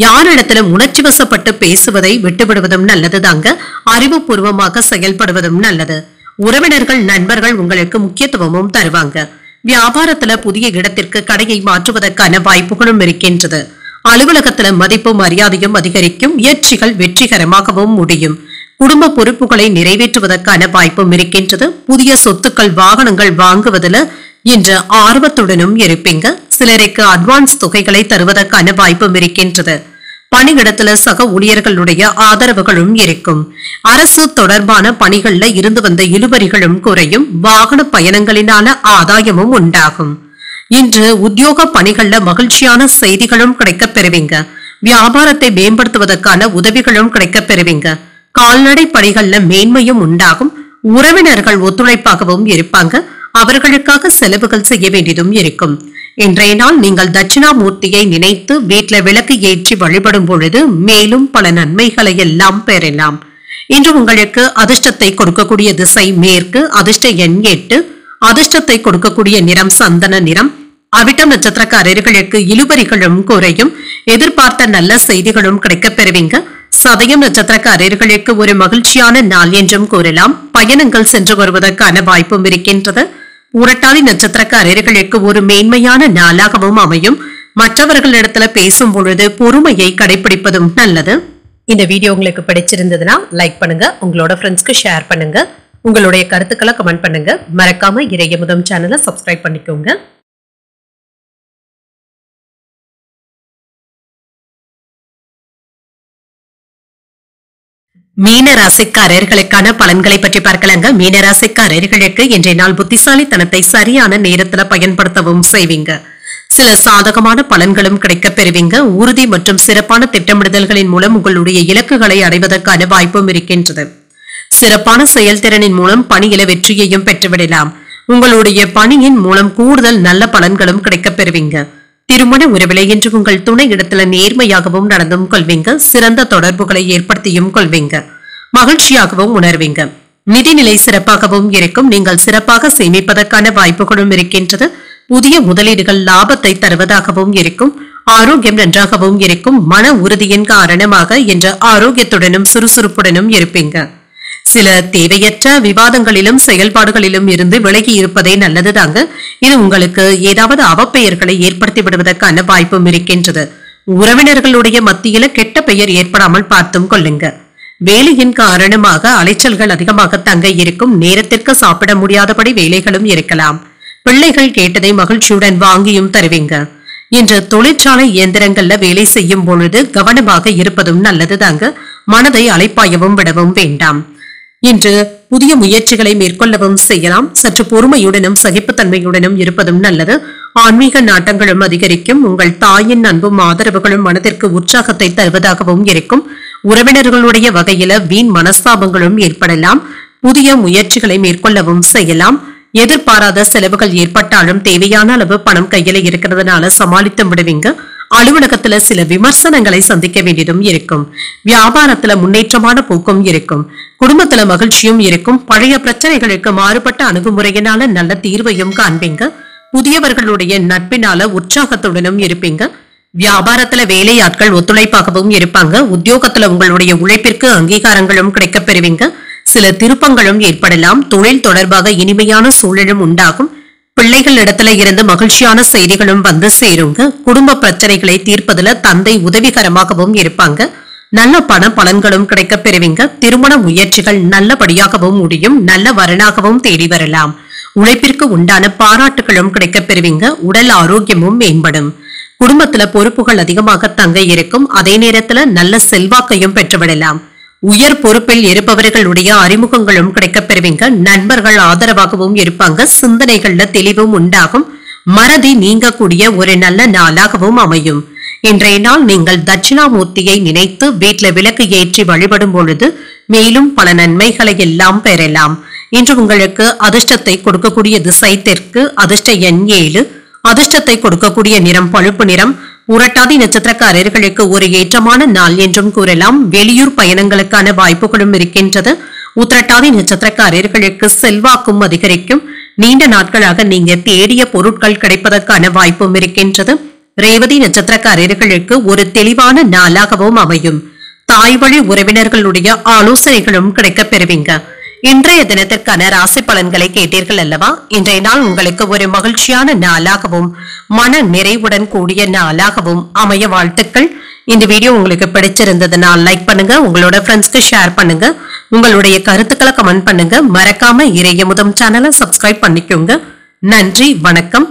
யாரிடத்துல உணர்ச்சி வசப்பட்டு பேசுவதை விட்டுவிடுவதும் நல்லதுதாங்க. அறிவுபூர்வமாக செயல்படுவதும் நல்லது. உறவினர்கள் நண்பர்கள் உங்களுக்கு முக்கியத்துவமும் தருவாங்க. வியாபாரத்துல புதிய இடத்திற்கு கடையை மாற்றுவதற்கான வாய்ப்புகளும் இருக்கின்றது. அலுவலகத்துல மதிப்பு மரியாதையும் அதிகரிக்கும். முயற்சிகள் வெற்றிகரமாகவும் முடியும். குடும்ப பொறுப்புகளை நிறைவேற்றுவதற்கான வாய்ப்பும் இருக்கின்றது. புதிய சொத்துக்கள் வாகனங்கள் வாங்குவதில் இன்று ஆர்வத்துடனும் இருப்பீங்க. சிலருக்கு அட்வான்ஸ் தொகைகளை தருவதற்கான வாய்ப்பும் இருக்கின்றது. பணியிடத்துல சக ஊழியர்களுடைய ஆதரவுகளும் இருக்கும். அரசு தொடர்பான பணிகள்ல இருந்து வந்த இழுபறிகளும் குறையும். வாகன பயணங்களினால ஆதாயமும் உண்டாகும். இன்று உத்தியோக பணிகள்ல மகிழ்ச்சியான செய்திகளும் கிடைக்கப் பெறுவீங்க. வியாபாரத்தை மேம்படுத்துவதற்கான உதவிகளும் கிடைக்கப் பெறுவீங்க. கால்நடை பணிகள்ல மேன்மையும் உண்டாகும். உறவினர்கள் ஒத்துழைப்பாகவும் இருப்பாங்க. அவர்களுக்காக செலவுகள் செய்ய வேண்டியதும் இருக்கும். இன்றைய நாள் நீங்கள் தட்சிணாமூர்த்தியை நினைத்து வீட்டில் விளக்கு ஏற்றி வழிபடும் பொழுது மேலும் பல நன்மைகளை எல்லாம் பெறலாம். இன்று உங்களுக்கு அதிர்ஷ்டத்தை கொடுக்கக்கூடிய திசை மேற்கு, அதிர்ஷ்ட எண் 8, அதிர்ஷ்டத்தை கொடுக்கக்கூடிய நிறம் சந்தன நிறம். அவிட்டம் நட்சத்திரக்காரர்களுக்கு இழுபறிகளும் குறையும், எதிர்பார்த்த நல்ல செய்திகளும் கிடைக்கப் பெறுவீங்க. சதயம் நட்சத்திரக்காரர்களுக்கு ஒரு மகிழ்ச்சியான நாள் என்றும் கூறலாம். பயணங்கள் சென்று வருவதற்கான வாய்ப்பும் இருக்கின்றது. உரட்டாதி நட்சத்திரக்காரர்களுக்கு ஒரு மேன்மையான நாளாகவும் அமையும். மற்றவர்களிடத்துல பேசும் பொழுது பொறுமையை கடைபிடிப்பதும் நல்லது. இந்த வீடியோ உங்களுக்கு பிடிச்சிருந்ததுன்னா லைக் பண்ணுங்க, உங்களோட ஃப்ரெண்ட்ஸ்க்கு ஷேர் பண்ணுங்க, உங்களுடைய கருத்துக்களை கமெண்ட் பண்ணுங்க. மறக்காம இறையமுதம் சேனலை சப்ஸ்கிரைப் பண்ணிக்கோங்க. மீன ராசிக்காரர்களுக்கான பலன்களை பற்றி பார்க்கலாங்க. மீன ராசிக்காரர்களுக்கு இன்றைய நாள் புத்திசாலித்தனத்தை சரியான நேரத்துல பயன்படுத்தவும் செய்வீங்க. சில சாதகமான பலன்களும் கிடைக்கப் பெறுவீங்க. உறுதி மற்றும் சிறப்பான திட்டமிடுதல்களின் மூலம் உங்களுடைய இலக்குகளை அடைவதற்கான வாய்ப்பும் இருக்கின்றது. சிறப்பான செயல்திறனின் மூலம் பணியில வெற்றியையும் பெற்றுவிடலாம். உங்களுடைய பணியின் மூலம் கூடுதல் நல்ல பலன்களும் கிடைக்கப் பெறுவீங்க. திருமண உறவிலை என்று உங்கள் துணை இடத்துல நேர்மையாகவும் நடந்தும் கொள்வீங்க. சிறந்த தொடர்புகளை ஏற்படுத்தியும் கொள்வீங்க. மகிழ்ச்சியாகவும் உணர்வீங்க. நிதிநிலை சிறப்பாகவும் இருக்கும். நீங்கள் சிறப்பாக சேமிப்பதற்கான வாய்ப்புகளும் இருக்கின்றது. புதிய முதலீடுகள் லாபத்தை தருவதாகவும் இருக்கும். ஆரோக்கியம் நன்றாகவும் இருக்கும். மன உறுதியின் காரணமாக என்ற ஆரோக்கியத்துடனும் சுறுசுறுப்புடனும் இருப்பீங்க. சில தேவையற்ற விவாதங்களிலும் செயல்பாடுகளிலும் இருந்து விலகி இருப்பதே நல்லதுதாங்க. இது உங்களுக்கு ஏதாவது அவப்பெயர்களை ஏற்படுத்தி விடுவதற்கான வாய்ப்பும் இருக்கின்றது. உறவினர்களுடைய மத்தியில கெட்ட பெயர் ஏற்படாமல் பார்த்தும் கொள்ளுங்க. வேலையின் காரணமாக அலைச்சல்கள் அதிகமாக தங்க இருக்கும். நேரத்திற்கு சாப்பிட முடியாதபடி வேலைகளும் இருக்கலாம். பிள்ளைகள் கேட்டதை மகிழ்ச்சியுடன் வாங்கியும் தருவீங்க. இன்று தொழிற்சாலை இயந்திரங்கள்ல வேலை செய்யும் பொழுது கவனமாக இருப்பதும் நல்லதுதாங்க. மனதை அலைப்பாயவும் விடவும் வேண்டாம். இன்று புதிய முயற்சிகளை மேற்கொள்ளவும் செய்யலாம். சற்று பொறுமையுடனும் சகிப்புத்தன்மையுடனும் இருப்பதும் நல்லது. ஆன்மீக நாட்டங்களும் அதிகரிக்கும். உங்கள் தாயின் அன்பும் ஆதரவுகளும் மனதிற்கு உற்சாகத்தை தருவதாகவும் இருக்கும். உறவினர்களுடைய வகையில வீண் மனஸ்தாபங்களும் ஏற்படலாம். புதிய முயற்சிகளை மேற்கொள்ளவும் செய்யலாம். எதிர்பாராத செலவுகள் ஏற்பட்டாலும் தேவையான அளவு பணம் கையில இருக்கிறதுனால சமாளித்து விடுவீங்க. அலுவலகத்துல சில விமர்சனங்களை சந்திக்க வேண்டியதும் இருக்கும். வியாபாரத்துல முன்னேற்றமான போக்கும் இருக்கும். குடும்பத்துல மகிழ்ச்சியும் இருக்கும். பழைய பிரச்சனைகளுக்கு மாறுபட்ட அணுகுமுறையினால நல்ல தீர்வையும் காண்பீங்க. புதியவர்களுடைய நட்பினால உற்சாகத்துடனும் இருப்பீங்க. வியாபாரத்துல வேலையாட்கள் ஒத்துழைப்பாகவும் இருப்பாங்க. உத்தியோகத்துல உங்களுடைய உழைப்பிற்கு அங்கீகாரங்களும் கிடைக்கப் பெறுவீங்க. சில திருப்பங்களும் ஏற்படலாம். தொழில் தொடர்பாக இனிமையான சூழலும் உண்டாகும். பிள்ளைகள் இடத்துல இருந்து மகிழ்ச்சியான செய்திகளும் வந்து சேருங்க. குடும்ப பிரச்சனைகளை தீர்ப்பதுல தந்தை உதவிகரமாகவும் இருப்பாங்க. நல்ல பண பலன்களும் கிடைக்கப் பெறுவீங்க. திருமண முயற்சிகள் நல்லபடியாகவும் முடியும். நல்ல வரனாகவும் தேடி வரலாம். உழைப்பிற்கு உண்டான பாராட்டுகளும் கிடைக்கப் பெறுவீங்க. உடல் ஆரோக்கியமும் மேம்படும். குடும்பத்துல பொறுப்புகள் அதிகமாக தங்க இருக்கும். அதே நேரத்துல நல்ல செல்வாக்கையும் பெற்றுவிடலாம். உயர் பொறுப்பில் இருப்பவர்களுடைய அறிமுகங்களும் கிடைக்கப் பெறுவீங்க. நண்பர்கள் ஆதரவாகவும் இருப்பாங்க. சிந்தனைகள்ல தெளிவும் உண்டாகும். மறதி நீங்கக்கூடிய ஒரு நல்ல நாளாகவும் அமையும். இன்றைய நாள் நீங்கள் தட்சிணாமூர்த்தியை நினைத்து வீட்டுல விளக்கு ஏற்றி வழிபடும் பொழுது மேலும் பல நன்மைகளை எல்லாம் பெறலாம். இன்று உங்களுக்கு அதிர்ஷ்டத்தை கொடுக்கக்கூடிய திசை தெற்கு, அதிர்ஷ்ட எண் 7, அதிர்ஷ்டத்தை கொடுக்கக்கூடிய நிறம் பழுப்பு நிறம். உரட்டாதி நட்சத்திரக்காரர்களுக்கு ஒரு ஏற்றமான நாள் என்றும் கூறலாம். வெளியூர் பயணங்களுக்கான வாய்ப்புகளும் இருக்கின்றது. உத்திரட்டாதி நட்சத்திரக்காரர்களுக்கு செல்வாக்கும் அதிகரிக்கும். நீண்ட நாட்களாக நீங்க தேடிய பொருட்கள் கிடைப்பதற்கான வாய்ப்பும் இருக்கின்றது. ரேவதி நட்சத்திரக்காரர்களுக்கு ஒரு தெளிவான நாளாகவும் அமையும். தாய் வழி உறவினர்களுடைய ஆலோசனைகளும் கிடைக்கப் பெறுவீங்க. இன்றைய தினத்திற்கான ராசி பலன்களை கேட்டீர்கள் அல்லவா? இன்றைய நாள் உங்களுக்கு ஒரு மகிழ்ச்சியான நாளாகவும் மன நிறைவுடன் கூடிய நாளாகவும் அமைய வாழ்த்துக்கள். இந்த வீடியோ உங்களுக்கு பிடிச்சிருந்ததுன்னா லைக் பண்ணுங்க, உங்களோட ஃப்ரெண்ட்ஸ்க்கு ஷேர் பண்ணுங்க, உங்களுடைய கருத்துக்களை கமெண்ட் பண்ணுங்க. மறக்காம இறையமுதம் சேனலை சப்ஸ்கிரைப் பண்ணிக்கோங்க. நன்றி, வணக்கம்.